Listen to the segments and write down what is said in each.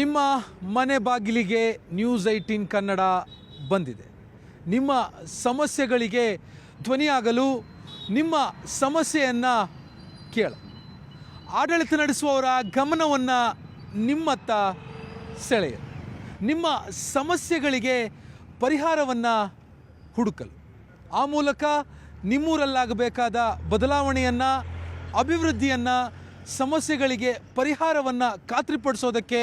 ನಿಮ್ಮ ಮನೆ ಬಾಗಿಲಿಗೆ ನ್ಯೂಸ್ 18 ಕನ್ನಡ ಬಂದಿದೆ. ನಿಮ್ಮ ಸಮಸ್ಯೆಗಳಿಗೆ ಧ್ವನಿಯಾಗಲು, ನಿಮ್ಮ ಸಮಸ್ಯೆಯನ್ನು ಕೇಳ, ಆಡಳಿತ ನಡೆಸುವವರ ಗಮನವನ್ನು ನಿಮ್ಮತ್ತ ಸೆಳೆಯಲು, ನಿಮ್ಮ ಸಮಸ್ಯೆಗಳಿಗೆ ಪರಿಹಾರವನ್ನು ಹುಡುಕಲು, ಆ ಮೂಲಕ ನಿಮ್ಮೂರಲ್ಲಾಗಬೇಕಾದ ಬದಲಾವಣೆಯನ್ನು, ಅಭಿವೃದ್ಧಿಯನ್ನು, ಸಮಸ್ಯೆಗಳಿಗೆ ಪರಿಹಾರವನ್ನು ಖಾತ್ರಿಪಡಿಸೋದಕ್ಕೆ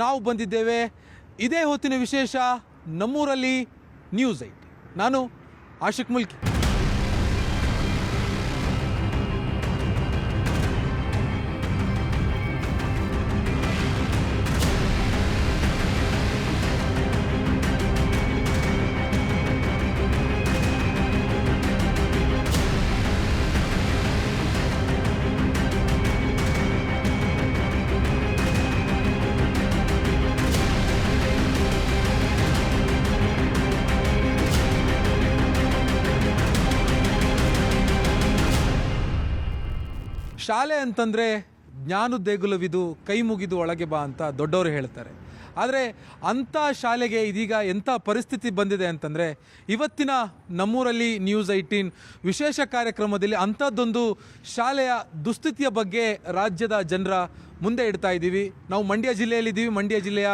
ನಾವು ಬಂದಿದ್ದೇವೆ. ಇದೇ ಹೊತ್ತಿನ ವಿಶೇಷ ನಮ್ಮೂರಲ್ಲಿ ನ್ಯೂಸ್ 8. ನಾನು ಆಶಿಕ್ ಮುಲ್ಕಿ. ಶಾಲೆ ಅಂತಂದರೆ ಜ್ಞಾನ ದೇಗುಲವಿದು, ಕೈ ಮುಗಿದು ಒಳಗೆ ಬಾ ಅಂತ ದೊಡ್ಡವರು ಹೇಳ್ತಾರೆ. ಆದರೆ ಅಂಥ ಶಾಲೆಗೆ ಇದೀಗ ಎಂಥ ಪರಿಸ್ಥಿತಿ ಬಂದಿದೆ ಅಂತಂದರೆ, ಇವತ್ತಿನ ನಮ್ಮೂರಲ್ಲಿ ನ್ಯೂಸ್ 18 ವಿಶೇಷ ಕಾರ್ಯಕ್ರಮದಲ್ಲಿ ಅಂಥದ್ದೊಂದು ಶಾಲೆಯ ದುಸ್ಥಿತಿಯ ಬಗ್ಗೆ ರಾಜ್ಯದ ಜನರ ಮುಂದೆ ಇಡ್ತಾ ಇದ್ದೀವಿ. ನಾವು ಮಂಡ್ಯ ಜಿಲ್ಲೆಯಲ್ಲಿದ್ದೀವಿ. ಮಂಡ್ಯ ಜಿಲ್ಲೆಯ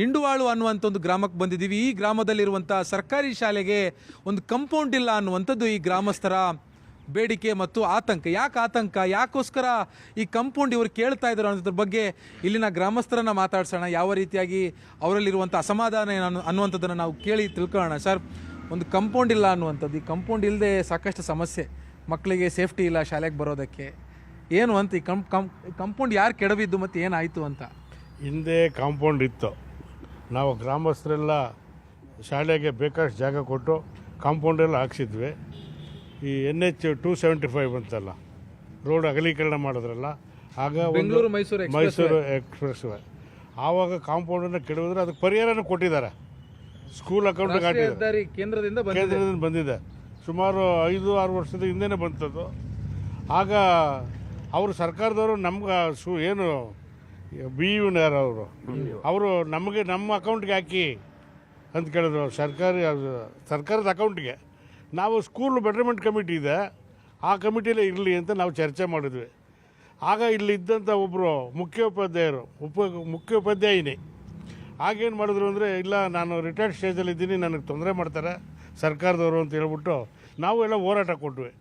ಇಂಡುವಾಳು ಅನ್ನುವಂಥ ಒಂದು ಗ್ರಾಮಕ್ಕೆ ಬಂದಿದ್ದೀವಿ. ಈ ಗ್ರಾಮದಲ್ಲಿರುವಂಥ ಸರ್ಕಾರಿ ಶಾಲೆಗೆ ಒಂದು ಕಾಂಪೌಂಡ್ ಇಲ್ಲ ಅನ್ನುವಂಥದ್ದು ಈ ಗ್ರಾಮಸ್ಥರ ಬೇಡಿಕೆ ಮತ್ತು ಆತಂಕ. ಯಾಕೆ ಆತಂಕ, ಯಾಕೋಸ್ಕರ ಈ ಕಾಂಪೌಂಡ್ ಇವರು ಕೇಳ್ತಾ ಇದ್ದಾರೆ ಅನ್ನೋದ್ರ ಬಗ್ಗೆ ಇಲ್ಲಿನ ಗ್ರಾಮಸ್ಥರನ್ನ ಮಾತಾಡ್ಸೋಣ. ಯಾವ ರೀತಿಯಾಗಿ ಅವರಲ್ಲಿರುವಂಥ ಅಸಮಾಧಾನ ಅನ್ನುವಂಥದ್ದನ್ನು ನಾವು ಕೇಳಿ ತಿಳ್ಕೊಳ್ಳೋಣ. ಸರ್, ಒಂದು ಕಾಂಪೌಂಡ್ ಇಲ್ಲ ಅನ್ನುವಂಥದ್ದು, ಈ ಕಾಂಪೌಂಡ್ ಇಲ್ಲದೆ ಸಾಕಷ್ಟು ಸಮಸ್ಯೆ, ಮಕ್ಕಳಿಗೆ ಸೇಫ್ಟಿ ಇಲ್ಲ ಶಾಲೆಗೆ ಬರೋದಕ್ಕೆ, ಏನು ಅಂತ ಈ ಕಾಂಪೌಂಡ್ ಯಾರು ಕೆಡವಿದ್ದು ಮತ್ತು ಏನಾಯಿತು ಅಂತ? ಹಿಂದೆ ಕಾಂಪೌಂಡ್ ಇತ್ತು. ನಾವು ಗ್ರಾಮಸ್ಥರೆಲ್ಲ ಶಾಲೆಗೆ ಬೇಕಾದಷ್ಟು ಜಾಗ ಕೊಟ್ಟು ಕಾಂಪೌಂಡೆಲ್ಲ ಹಾಕ್ಸಿದ್ವಿ. ಈ NH 275 ಬಂತಲ್ಲ, ರೋಡ್ ಅಗಲೀಕರಣ ಮಾಡಿದ್ರಲ್ಲ, ಆಗ ಮೈಸೂರು ಎಕ್ಸ್ಪ್ರೆಸ್ ವೇ, ಆವಾಗ ಕಾಂಪೌಂಡನ್ನು ಕೆಡವಿದ್ರೆ ಅದಕ್ಕೆ ಪರಿಹಾರನೂ ಕೊಟ್ಟಿದ್ದಾರೆ. ಸ್ಕೂಲ್ ಅಕೌಂಟ್ ಕೇಂದ್ರದಿಂದ ಬಂದಿದೆ. ಸುಮಾರು 5-6 ವರ್ಷದ ಹಿಂದೆನೇ ಬಂತದ್ದು. ಆಗ ಅವರು ಸರ್ಕಾರದವರು ನಮ್ಗೆ ಏನು BU ಅವರು ನಮಗೆ ನಮ್ಮ ಅಕೌಂಟ್ಗೆ ಹಾಕಿ ಅಂತ ಕೇಳಿದ್ರು, ಸರ್ಕಾರದ ಅಕೌಂಟ್ಗೆ. ನಾವು ಸ್ಕೂಲ್ ಬೆಟರ್ಮೆಂಟ್ ಕಮಿಟಿ ಇದೆ, ಆ ಕಮಿಟಿಯಲ್ಲೇ ಇರಲಿ ಅಂತ ನಾವು ಚರ್ಚೆ ಮಾಡಿದ್ವಿ. ಆಗ ಇಲ್ಲಿದ್ದಂಥ ಒಬ್ಬರು ಮುಖ್ಯೋಪಾಧ್ಯಾಯಿನಿ ಆಗೇನು ಮಾಡಿದ್ರು ಅಂದರೆ, ಇಲ್ಲ ನಾನು ರಿಟೈರ್ಡ್ ಸ್ಟೇಜಲ್ಲಿದ್ದೀನಿ, ನನಗೆ ತೊಂದರೆ ಮಾಡ್ತಾರೆ ಸರ್ಕಾರದವರು ಅಂತ ಹೇಳ್ಬಿಟ್ಟು ನಾವು ಎಲ್ಲ ಹೋರಾಟ ಕೊಟ್ವಿ.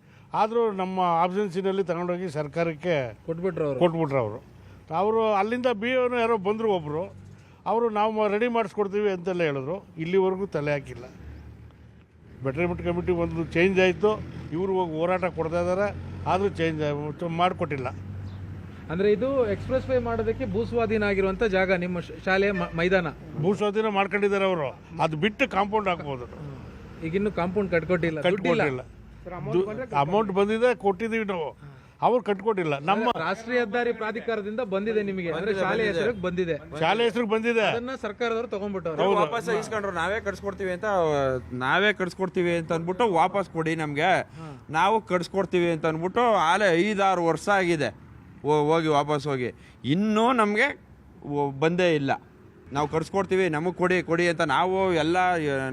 ಆದರೂ ನಮ್ಮ ಆಬ್ಸೆನ್ಸಿನಲ್ಲಿ ತಗೊಂಡೋಗಿ ಸರ್ಕಾರಕ್ಕೆ ಕೊಟ್ಬಿಟ್ರು ಅವರು. ಅಲ್ಲಿಂದ BO ಯಾರೋ ಬಂದರು ಒಬ್ಬರು, ಅವರು ನಾವು ರೆಡಿ ಮಾಡಿಸ್ಕೊಡ್ತೀವಿ ಅಂತೆಲ್ಲ ಹೇಳಿದ್ರು. ಇಲ್ಲಿವರೆಗೂ ತಲೆ ಹಾಕಿಲ್ಲ. ಬೆಟರ್ಮೆಂಟ್ ಕಮಿಟಿ ಒಂದು ಚೇಂಜ್ ಆಯಿತು, ಇವರು ಹೋಗಿ ಹೋರಾಟ ಕೊಡ್ತಾ ಇದ್ದಾರೆ, ಆದರೂ ಚೇಂಜ್ ಮಾಡಿಕೊಟ್ಟಿಲ್ಲ. ಅಂದರೆ ಇದು ಎಕ್ಸ್ಪ್ರೆಸ್ ವೇ ಮಾಡೋದಕ್ಕೆ ಭೂಸ್ವಾಧೀನ ಆಗಿರುವಂಥ ಜಾಗ, ನಿಮ್ಮ ಶಾಲೆಯ ಮೈದಾನ ಭೂಸ್ವಾಧೀನ ಮಾಡ್ಕೊಂಡಿದ್ದಾರೆ ಅವರು. ಅದು ಬಿಟ್ಟು ಕಾಂಪೌಂಡ್ ಹಾಕ್ಬೋದು. ಈಗಿನ್ನೂ ಕಾಂಪೌಂಡ್ ಕಟ್ಕೊಟ್ಟಿಲ್ಲ. ಅಮೌಂಟ್ ಬಂದಿದೆ, ಕೊಟ್ಟಿದ್ದೀವಿ ನಾವು, ಅವ್ರು ಕಟ್ಕೊಟ್ಟಿಲ್ಲ. ನಮ್ಮ ರಾಷ್ಟ್ರೀಯ ಹೆದ್ದಾರಿ ಪ್ರಾಧಿಕಾರದಿಂದ ಬಂದಿದೆ ನಿಮಗೆ, ಅಂದ್ರೆ ಶಾಲೆ ಹೆಸರಿಗೆ ಬಂದಿದೆ, ಅದನ್ನ ಸರ್ಕಾರದವರು ತಗೊಂಡ್ಬಿಟ್ಟು ವಾಪಸ್ ಇಸ್ಕೊಂಡ್ರು. ನಾವೇ ಕಟ್ಸ್ಕೊಡ್ತೀವಿ ಅಂತ ಅಂದ್ಬಿಟ್ಟು ವಾಪಸ್ ಕೊಡಿ ನಮ್ಗೆ, ನಾವು ಕಟ್ಸ್ಕೊಡ್ತೀವಿ ಅಂತ ಅಂದ್ಬಿಟ್ಟು ಆಲೆ 5-6 ವರ್ಷ ಆಗಿದೆ ಹೋಗಿ ವಾಪಸ್ ಹೋಗಿ, ಇನ್ನೂ ನಮಗೆ ಬಂದೇ ಇಲ್ಲ. ನಾವು ಕಟ್ಸ್ಕೊಡ್ತೀವಿ, ನಮಗೆ ಕೊಡಿ ಅಂತ ನಾವು ಎಲ್ಲ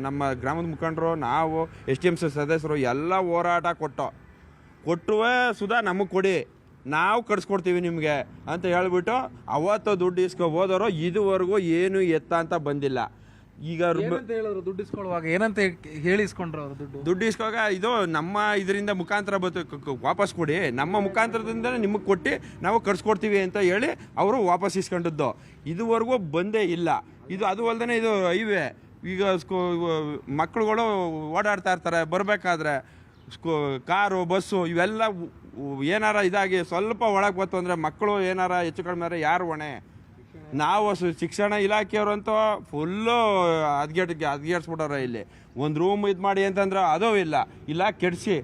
ನಮ್ಮ ಗ್ರಾಮದ ಮುಖಂಡರು, ನಾವು STMC ಸದಸ್ಯರು ಎಲ್ಲ ಹೋರಾಟ ಕೊಟ್ಟುವೆ ಸುಧಾ ನಮಗೆ ಕೊಡಿ, ನಾವು ಕಟ್ಸ್ಕೊಡ್ತೀವಿ ನಿಮಗೆ ಅಂತ ಹೇಳ್ಬಿಟ್ಟು ಅವತ್ತು ದುಡ್ಡು ಹೋದವರು ಇದುವರೆಗೂ ಏನು ಎತ್ತ ಅಂತ ಬಂದಿಲ್ಲ. ಈಗ ದುಡ್ಡು ಇಸ್ಕೊಳ್ಳುವಾಗ ಏನಂತ ಹೇಳಿಸ್ಕೊಂಡ್ರು ಅವರು? ದುಡ್ಡು ಇಸ್ಕೊಳ್ಳುವಾಗ ಇದು ನಮ್ಮ ಇದರಿಂದ ಮುಖಾಂತರ ವಾಪಸ್ ಕೊಡಿ, ನಮ್ಮ ಮುಖಾಂತರದಿಂದ ನಿಮಗೆ ಕೊಟ್ಟು ನಾವು ಕಟ್ಸ್ಕೊಡ್ತೀವಿ ಅಂತ ಹೇಳಿ ಅವರು ವಾಪಸ್ ಇಸ್ಕೊಂಡದ್ದು. ಇದುವರೆಗೂ ಬಂದೇ ಇಲ್ಲ. ಅದು ಅಲ್ಲದೆ ಇದು ಹೈವೇ, ಈಗ ಮಕ್ಕಳುಗಳು ಓಡಾಡ್ತಾ ಇರ್ತಾರೆ, ಬರಬೇಕಾದ್ರೆ ಕಾರು ಬಸ್ಸು ಇವೆಲ್ಲ ಏನಾರ ಇದಾಗಿ ಸ್ವಲ್ಪ ಒಳಗೆ ಬಂತು ಅಂದರೆ ಮಕ್ಕಳು ಏನಾರ ಹೆಚ್ಚು ಕಡಿಮೆ ಯಾರು ಹೊಣೆ? ನಾವು ಶಿಕ್ಷಣ ಇಲಾಖೆಯವ್ರಂತೂ ಫುಲ್ಲು ಅದ್ಗೇಡ್ಸ್ಬಿಟ್ಟವ್ರೆ. ಇಲ್ಲಿ ಒಂದು ರೂಮ್ ಇದು ಮಾಡಿ ಅಂತಂದ್ರೆ ಅದೂ ಇಲ್ಲ ಕೆಡಿಸಿ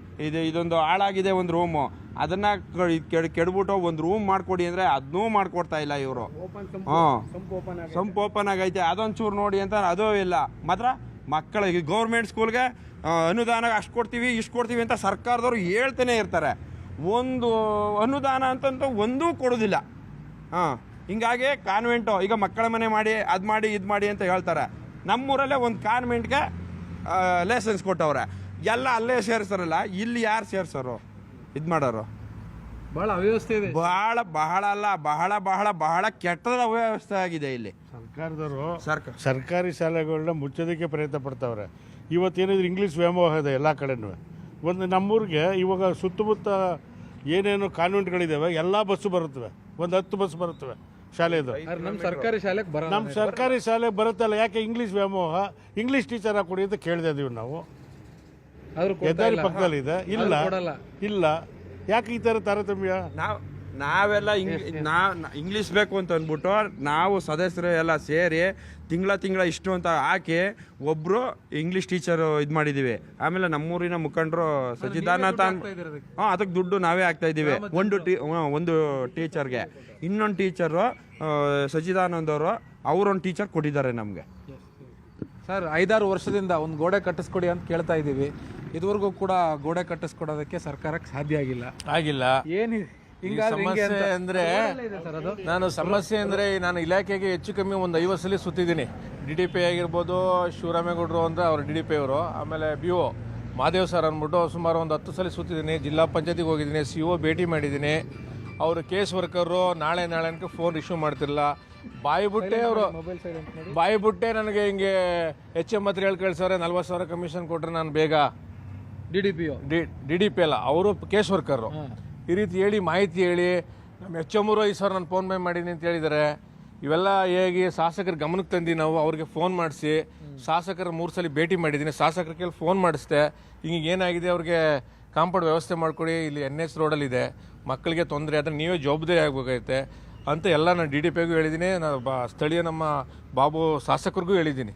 ಇದೊಂದು ಹಾಳಾಗಿದೆ ಒಂದು ರೂಮು, ಅದನ್ನು ಕೆಡ್ಬಿಟ್ಟು ಒಂದು ರೂಮ್ ಮಾಡಿಕೊಡಿ ಅಂದರೆ ಅದನ್ನೂ ಮಾಡಿಕೊಡ್ತಾ ಇಲ್ಲ ಇವರು. ಸಂಪ್ ಓಪನ್ ಆಗೈತೆ, ಅದೊಂಚೂರು ನೋಡಿ ಅಂತ ಅದೂ ಇಲ್ಲ. ಮಾತ್ರ ಮಕ್ಕಳಿಗೆ ಗೌರ್ಮೆಂಟ್ ಸ್ಕೂಲ್ಗೆ ಅನುದಾನ ಅಷ್ಟು ಕೊಡ್ತೀವಿ ಇಷ್ಟು ಕೊಡ್ತೀವಿ ಅಂತ ಸರ್ಕಾರದವರು ಹೇಳ್ತಾನೆ ಇರ್ತಾರೆ. ಒಂದು ಅನುದಾನ ಅಂತಂತ ಒಂದೂ ಕೊಡೋದಿಲ್ಲ. ಹಿಂಗಾಗಿ ಕಾನ್ವೆಂಟು ಈಗ ಮಕ್ಕಳ ಮನೆ ಮಾಡಿ ಅದು ಮಾಡಿ ಇದು ಮಾಡಿ ಅಂತ ಹೇಳ್ತಾರೆ. ನಮ್ಮೂರಲ್ಲೇ ಒಂದು ಕಾನ್ವೆಂಟ್ಗೆ ಲೈಸೆನ್ಸ್ ಕೊಟ್ಟವ್ರೆ, ಎಲ್ಲ ಅಲ್ಲೇ ಸೇರಿಸ್ತಾರಲ್ಲ, ಇಲ್ಲಿ ಯಾರು ಸೇರ್ಸೋರು ಇದು ಮಾಡೋರು? ಬಹಳ ಅವ್ಯವಸ್ಥೆ ಇದೆ. ಬಹಳ ಬಹಳ ಅಲ್ಲ, ಬಹಳ ಬಹಳ ಬಹಳ ಕೆಟ್ಟದ ಅವ್ಯವಸ್ಥೆ ಆಗಿದೆ ಇಲ್ಲಿ. ಸರ್ಕಾರದವರು ಸರ್ಕಾರಿ ಶಾಲೆಗಳನ್ನ ಮುಚ್ಚೋದಕ್ಕೆ ಪ್ರಯತ್ನ ಪಡ್ತಾವ್ರೆ. ಇವತ್ತೇನಿದ್ರು ಇಂಗ್ಲೀಷ್ ವ್ಯಾಮೋಹ ಇದೆ ಎಲ್ಲ ಕಡೆನೂ. ಒಂದು ನಮ್ಮೂರಿಗೆ ಇವಾಗ ಸುತ್ತಮುತ್ತ ಏನೇನು ಕಾನ್ವೆಂಟ್ಗಳಿದ್ದಾವೆ ಎಲ್ಲ ಬಸ್ಸು ಬರುತ್ತವೆ, ಒಂದು 10 ಬಸ್ ಬರುತ್ತವೆ ಶಾಲೆದು. ನಮ್ಮ ಸರ್ಕಾರಿ ಶಾಲೆಗೆ ಬರ ನಮ್ಮ ಸರ್ಕಾರಿ ಶಾಲೆಗೆ ಬರುತ್ತಲ್ಲ, ಯಾಕೆ ಇಂಗ್ಲೀಷ್ ವ್ಯಾಮೋಹ? ಇಂಗ್ಲೀಷ್ ಟೀಚರ್ ಕೊಡಿ ಅಂತ ಕೇಳ್ತಾ ಇದೀವಿ ನಾವು. ಹೆದ್ದಾರಿ ಪಕ್ಕದಲ್ಲಿ ಇದೆ, ಇಲ್ಲ ಯಾಕೆ ಈ ಥರ ತಾರತಮ್ಯ? ನಾವೆಲ್ಲ ಇಂಗ್ಲೀಷ್ ಬೇಕು ಅಂತ ಅಂದ್ಬಿಟ್ಟು ನಾವು ಸದಸ್ಯರು ಎಲ್ಲ ಸೇರಿ ತಿಂಗಳ ಇಷ್ಟು ಅಂತ ಹಾಕಿ ಒಬ್ಬರು ಇಂಗ್ಲೀಷ್ ಟೀಚರ್ ಇದು ಮಾಡಿದ್ದೀವಿ. ಆಮೇಲೆ ನಮ್ಮೂರಿನ ಮುಖಂಡರು ಸಚ್ಚಿದಾನಂದ ಅದಕ್ಕೆ ದುಡ್ಡು ನಾವೇ ಹಾಕ್ತಾ ಇದ್ದೀವಿ. ಒಂದು ಟೀಚರ್ಗೆ. ಇನ್ನೊಂದು ಟೀಚರು ಸಚ್ಚಿದಾನಂದ್ ಅವರು ಅವರೊಂದು ಟೀಚರ್ ಕೊಟ್ಟಿದ್ದಾರೆ ನಮಗೆ. ಸರ್ 5-6 ವರ್ಷದಿಂದ ಒಂದು ಗೋಡೆ ಕಟ್ಟಿಸ್ಕೊಡಿ ಅಂತ ಕೇಳ್ತಾ ಇದ್ದೀವಿ. ಇದುವರೆಗೂ ಕೂಡ ಗೋಡೆ ಕಟ್ಟಿಸ್ಕೊಡೋದಕ್ಕೆ ಸರ್ಕಾರಕ್ಕೆ ಸಾಧ್ಯ ಆಗಿಲ್ಲ. ಏನಿದೆ ಸಮಸ್ಯೆ ಅಂದ್ರೆ ನಾನು ಇಲಾಖೆಗೆ ಹೆಚ್ಚು ಕಮ್ಮಿ ಒಂದು 50 ಸಲ ಸುತ್ತಿದ್ದೀನಿ. DDP ಆಗಿರ್ಬೋದು, ಶಿವರಾಮೇಗೌಡರು ಅಂದ್ರೆ ಅವ್ರ DDP ಅವರು, ಆಮೇಲೆ BO ಮಾದೇವ್ ಸರ್ ಅಂದ್ಬಿಟ್ಟು ಸುಮಾರು ಒಂದು 10 ಸಲ ಸುತ್ತಿದ್ದೀನಿ. ಜಿಲ್ಲಾ ಪಂಚಾಯತಿಗೆ ಹೋಗಿದ್ದೀನಿ, CO ಭೇಟಿ ಮಾಡಿದ್ದೀನಿ. ಅವರು ಕೇಸ್ ವರ್ಕರು ನಾಳೆ ಅನ್ಕೆ ಫೋನ್ ರಿಸೀವ್ ಮಾಡ್ತಿರಲಿಲ್ಲ. ಬಾಯಿ ಬಿಟ್ಟೆ ನನಗೆ ಹಿಂಗೆ HM ಹತ್ರ ಹೇಳಿ ಕಳ್ಸವ್ರೆ 40,000 ಕಮಿಷನ್ ಕೊಟ್ರೆ ನಾನು ಬೇಗ DDP ಅಲ್ಲ, ಅವರು ಕೇಸ್ ವರ್ಕರು. ಈ ರೀತಿ ಹೇಳಿ ಮಾಹಿತಿ ಹೇಳಿ ನಮ್ಮ HM 5,000 ನಾನು ಫೋನ್ ಪೇ ಮಾಡೀನಿ ಅಂತ ಹೇಳಿದ್ದಾರೆ. ಇವೆಲ್ಲ ಹೇಗೆ ಶಾಸಕರ ಗಮನಕ್ಕೆ ತಂದು ನಾವು ಅವ್ರಿಗೆ ಫೋನ್ ಮಾಡಿಸಿ ಶಾಸಕರ 3 ಸಲ ಭೇಟಿ ಮಾಡಿದ್ದೀನಿ. ಶಾಸಕರ ಕೇಳಿ ಫೋನ್ ಮಾಡಿಸ್ದೆ, ಹಿಂಗೆ ಏನಾಗಿದೆ ಅವ್ರಿಗೆ ಕಾಂಪೌಂಡ್ ವ್ಯವಸ್ಥೆ ಮಾಡಿಕೊಡಿ, ಇಲ್ಲಿ NH ರೋಡಲ್ಲಿದೆ, ಮಕ್ಕಳಿಗೆ ತೊಂದರೆ ಆದರೆ ನೀವೇ ಜವಾಬ್ದಾರಿ ಆಗಬೇಕೈತೆ ಅಂತ ಎಲ್ಲ ನಾನು DDPಗೂ ಹೇಳಿದ್ದೀನಿ. ನಾನು ಸ್ಥಳೀಯ ನಮ್ಮ ಬಾಬು ಶಾಸಕರಿಗೂ ಹೇಳಿದ್ದೀನಿ.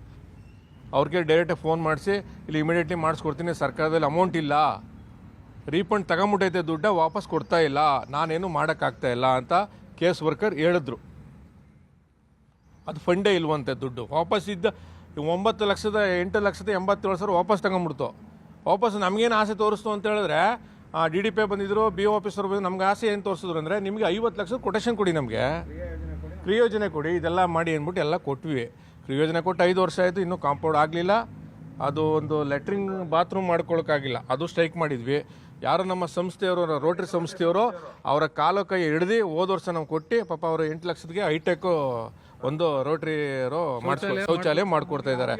ಅವ್ರಿಗೆ ಡೈರೆಕ್ಟಾಗಿ ಫೋನ್ ಮಾಡಿಸಿ ಇಲ್ಲಿ ಇಮಿಡಿಯೇಟ್ಲಿ ಮಾಡಿಸ್ಕೊಡ್ತೀನಿ, ಸರ್ಕಾರದಲ್ಲಿ ಅಮೌಂಟ್ ಇಲ್ಲ, ರೀಫಂಡ್ ತಗೊಂಬಿಟ್ಟೈತೆ, ದುಡ್ಡ ವಾಪಸ್ ಕೊಡ್ತಾ ಇಲ್ಲ, ನಾನೇನು ಮಾಡೋಕ್ಕಾಗ್ತಾ ಇಲ್ಲ ಅಂತ ಕೇಸ್ ವರ್ಕರ್ ಹೇಳಿದ್ರು. ಅದು ಫಂಡೇ ಇಲ್ವಂತೆ, ದುಡ್ಡು ವಾಪಸ್ ಇದ್ದ 8,87,000 ವಾಪಸ್ ತಗೊಂಡ್ಬಿಡ್ತು. ವಾಪಸ್ ನಮಗೇನು ಆಸೆ ತೋರಿಸ್ತು ಅಂತ ಹೇಳಿದ್ರೆ DDP ಬಂದಿದ್ರು, BO ಆಫೀಸರ್ ಬಂದು ನಮ್ಗೆ ಆಸೆ ಏನು ತೋರಿಸಿದ್ರು ಅಂದರೆ ನಿಮಗೆ 50 ಲಕ್ಷ ಕೊಟೇಶನ್ ಕೊಡಿ, ನಮಗೆ ಕ್ರಿಯೋಜನೆ ಕೊಡಿ, ಇದೆಲ್ಲ ಮಾಡಿ ಅಂದ್ಬಿಟ್ಟು ಎಲ್ಲ ಕೊಟ್ವಿ. ಕ್ರಿಯೋಜನೆ ಕೊಟ್ಟು 5 ವರ್ಷ ಆಯಿತು, ಇನ್ನೂ ಕಾಂಪೌಂಡ್ ಆಗಲಿಲ್ಲ. ಅದು ಒಂದು ಲೆಟ್ರಿನ್ ಬಾತ್ರೂಮ್ ಮಾಡ್ಕೊಳಕ್ಕಾಗಿಲ್ಲ, ಅದು ಸ್ಟ್ರೈಕ್ ಮಾಡಿದ್ವಿ. ಯಾರೋ ನಮ್ಮ ಸಂಸ್ಥೆಯವರು, ರೋಟರಿ ಸಂಸ್ಥೆಯವರು ಅವರ ಕಾಲು ಕೈ ಹಿಡ್ದು ಹೋದ ವರ್ಷ ನಾವು ಕೊಟ್ಟು ಪಾಪ ಅವರು 8 ಲಕ್ಷಕ್ಕೆ ಹೈಟೆಕ್ ಒಂದು ರೋಟರಿಯವರು ಶೌಚಾಲಯ ಮಾಡಿಕೊಡ್ತಾ ಇದ್ದಾರೆ.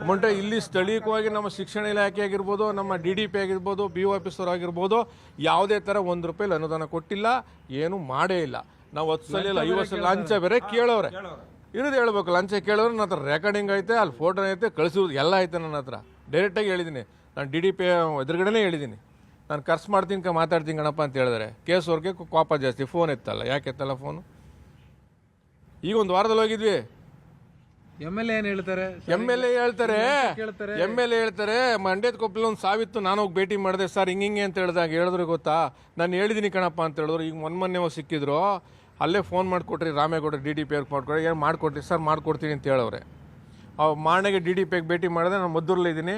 ಮುಂದೆ ಇಲ್ಲಿ ಸ್ಥಳೀಯವಾಗಿ ನಮ್ಮ ಶಿಕ್ಷಣ ಇಲಾಖೆ ಆಗಿರ್ಬೋದು, ನಮ್ಮ DDP ಆಗಿರ್ಬೋದು, BO ಆಫೀಸರ್ ಆಗಿರ್ಬೋದು, ಯಾವುದೇ ಥರ ₹1 ಅನುದಾನ ಕೊಟ್ಟಿಲ್ಲ, ಏನು ಮಾಡೇ ಇಲ್ಲ. ನಾವು 10 ಸಲ 50 ಸಲ ಲಂಚ ಬೇರೆ ಕೇಳೋರೆ, ಇರೋದು ಹೇಳ್ಬೇಕು. ಲಂಚ ಕೇಳೋರು ನನ್ನ ಹತ್ರ ರೆಕಾರ್ಡಿಂಗ್ ಐತೆ, ಅಲ್ಲಿ ಫೋಟೋ ಐತೆ, ಕಳಿಸಿರೋದು ಎಲ್ಲ ಐತೆ ನನ್ನ ಹತ್ರ. ಡೈರೆಕ್ಟಾಗಿ ಹೇಳಿದ್ದೀನಿ, ನಾನು DDP ಎದುರುಗಡೆನೇ ಹೇಳಿದ್ದೀನಿ, ನಾನು ಖರ್ಚು ಮಾಡ್ತೀನಿ ಮಾತಾಡ್ತೀನಿ ಕಣಪ್ಪ ಅಂತ ಹೇಳಿದ್ರೆ. ಕೇಸ್ ಅವ್ರಿಗೆ ಕೋಪ ಜಾಸ್ತಿ, ಫೋನ್ ಎತ್ತಲ್ಲ. ಯಾಕೆ ಎತ್ತಲ್ಲ ಫೋನು? ಈಗ ಒಂದು ವಾರದಲ್ಲಿ ಹೋಗಿದ್ವಿ. MLA ಹೇಳ್ತಾರೆ, ಮಂಡ್ಯದ ಕೊಪ್ಪಲಿ ಒಂದು ಸಾವಿತ್ತು, ನಾನು ಹೋಗಿ ಭೇಟಿ ಮಾಡಿದೆ. ಸರ್ ಹಿಂಗೆ ಅಂತ ಹೇಳಿದ್ರು ಗೊತ್ತಾ, ನಾನು ಹೇಳಿದ್ದೀನಿ ಕಣಪ್ಪ ಅಂತ ಹೇಳಿದ್ರು. ಈಗ ಮೊನ್ನೆ ಸಿಕ್ಕಿದ್ರು, ಅಲ್ಲೇ ಫೋನ್ ಮಾಡಿಕೊಟ್ರಿ ರಾಮೇಗೌಡ DDP ಅವ್ರಿಗೆ ಮಾಡ್ಕೊಡಿ, ಏನು ಮಾಡಿಕೊಟ್ರಿ ಸರ್, ಮಾಡ್ಕೊಡ್ತೀನಿ ಅಂತ ಹೇಳವ್ರೆ. ಮಾರ್ನೆಗೆ DDPಗೆ ಭೇಟಿ ಮಾಡಿದೆ, ನಾನು ಮದ್ದೂರಲ್ಲಿದ್ದೀನಿ,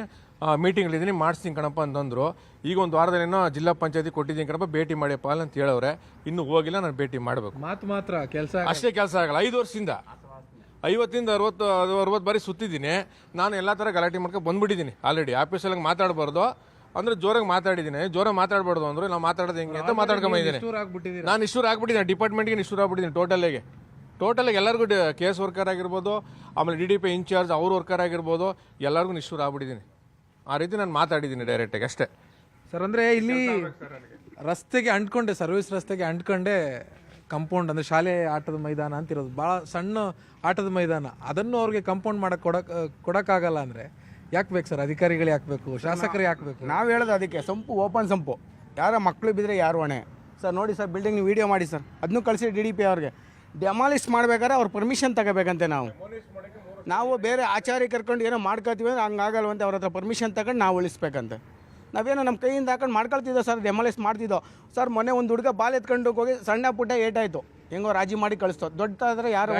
ಮೀಟಿಂಗ್ಲಿದ್ದೀನಿ, ಮಾಡಿಸ್ತೀನಿ ಕಣಪ್ಪ ಅಂತಂದರು. ಈಗ ಒಂದು ವಾರದಲ್ಲೇನೋ ಜಿಲ್ಲಾ ಪಂಚಾಯತಿ ಕೊಟ್ಟಿದ್ದೀನಿ ಕಣಪ್ಪ, ಭೇಟಿ ಮಾಡಿಯಪ್ಪ ಅಂತ ಹೇಳವ್ರೆ. ಇನ್ನೂ ಹೋಗಿಲ್ಲ, ನಾನು ಭೇಟಿ ಮಾಡಬೇಕು. ಮಾತ್ರ ಕೆಲಸ ಅಷ್ಟೇ, ಕೆಲಸ ಆಗಲ್ಲ. 5 ವರ್ಷದಿಂದ 50 60 ಬಾರಿ ಸುತ್ತಿದ್ದೀನಿ. ನಾನು ಎಲ್ಲ ಥರ ಗಲಾಟೆ ಮಾಡ್ಕೊಂಡು ಬಂದ್ಬಿಟ್ಟಿದ್ದೀನಿ ಆಲ್ರೆಡಿ. ಆಫೀಸಲ್ಲಿ ಮಾತಾಡಬಾರ್ದು ಅಂದರೆ ಜೋರಾಗಿ ಮಾತಾಡಿದ್ದೀನಿ, ಜೋರಾಗಿ ಮಾತಾಡಬಾರ್ದು ಅಂದ್ರೆ ನಾವು ಮಾತಾಡೋದು ಹೆಂಗೆ ಅಂತ ಮಾತಾಡ್ಕೊಂಬಂದಿದ್ದೀನಿ. ನಾನು ಇಶ್ಯೂರ್ ಆಗ್ಬಿಟ್ಟಿದ್ದೀನಿ, ಡಿಪಾರ್ಟ್ಮೆಂಟ್ಗೆ ಇಶ್ಯೂರ್ ಆಗ್ಬಿಟ್ಟಿದ್ದೀನಿ ಟೋಟಲಾಗಿ ಎಲ್ಲರಿಗೂ. ಕೇಸ್ ವರ್ಕರ್ ಆಗಿರ್ಬೋದು, ಆಮೇಲೆ DDP ಇನ್ಚಾರ್ಜ್ ಅವ್ರ ವರ್ಕರ್ ಆಗಿರ್ಬೋದು, ಎಲ್ಲರಿಗೂ ಇಶ್ಯೂರ್ ಆಗ್ಬಿಟ್ಟಿದ್ದೀನಿ. ಆ ರೀತಿ ನಾನು ಮಾತಾಡಿದ್ದೀನಿ ಡೈರೆಕ್ಟಾಗಿ ಅಷ್ಟೇ ಸರ್. ಅಂದರೆ ಇಲ್ಲಿ ರಸ್ತೆಗೆ ಅಂಟ್ಕೊಂಡೆ, ಸರ್ವಿಸ್ ರಸ್ತೆಗೆ ಅಂಟ್ಕೊಂಡೆ ಕಂಪೌಂಡ್, ಅಂದರೆ ಶಾಲೆ ಆಟದ ಮೈದಾನ ಅಂತಿರೋದು, ಭಾಳ ಸಣ್ಣ ಆಟದ ಮೈದಾನ, ಅದನ್ನು ಅವ್ರಿಗೆ ಕಂಪೌಂಡ್ ಮಾಡಕ್ಕೆ ಕೊಡೋಕ್ಕಾಗಲ್ಲ ಅಂದರೆ ಯಾಕೆ ಬೇಕು ಸರ್? ಅಧಿಕಾರಿಗಳು ಯಾಕೆ ಬೇಕು, ಶಾಸಕರು ಯಾಕೆ ಬೇಕು? ನಾವು ಹೇಳೋದು ಅದಕ್ಕೆ, ಸಂಪು ಓಪನ್ ಸಂಪು, ಯಾರೋ ಮಕ್ಕಳು ಬಿದ್ದರೆ ಯಾರು ಹೊಣೆ ಸರ್? ನೋಡಿ ಸರ್, ಬಿಲ್ಡಿಂಗ್ ನೀವು ವೀಡಿಯೋ ಮಾಡಿ ಸರ್, ಅದನ್ನು ಕಳಿಸಿ DDP ಅವ್ರಿಗೆ. ಡೆಮಾಲಿಸ್ಟ್ ಮಾಡ್ಬೇಕಾದ್ರೆ ಅವ್ರ ಪರ್ಮಿಷನ್ ತಗೋಬೇಕಂತೆ. ನಾವು ಬೇರೆ ಆಚಾರಿ ಕರ್ಕೊಂಡು ಏನೋ ಮಾಡ್ಕೊತೀವಿ ಅಂದ್ರೆ ಹಂಗಾಗಲ್ವಂತೆ, ಅವ್ರ ಹತ್ರ ಪರ್ಮಿಷನ್ ತಗೊಂಡು ನಾವು ಉಳಿಸ್ಬೇಕಂತೆ. ನಾವೇನೋ ನಮ್ಮ ಕೈಯಿಂದ ಹಾಕೊಂಡು ಮಾಡ್ಕೊಳ್ತಿದ್ದೋ ಸರ್, ಡೆಮಾಲಿಸ್ಟ್ ಮಾಡ್ತಿದ್ದೋ ಸರ್. ಮೊನ್ನೆ ಒಂದು ಹುಡುಗ ಬಾಲ್ ಎತ್ಕೊಂಡು ಹೋಗಿ ಸಣ್ಣ ಪುಟ್ಟ ಏಟಾಯಿತು, ಹೆಂಗೋ ರಾಜಿ ಮಾಡಿ ಕಳಿಸ್ತೋ. ದೊಡ್ಡದಾದ್ರೆ ಯಾರು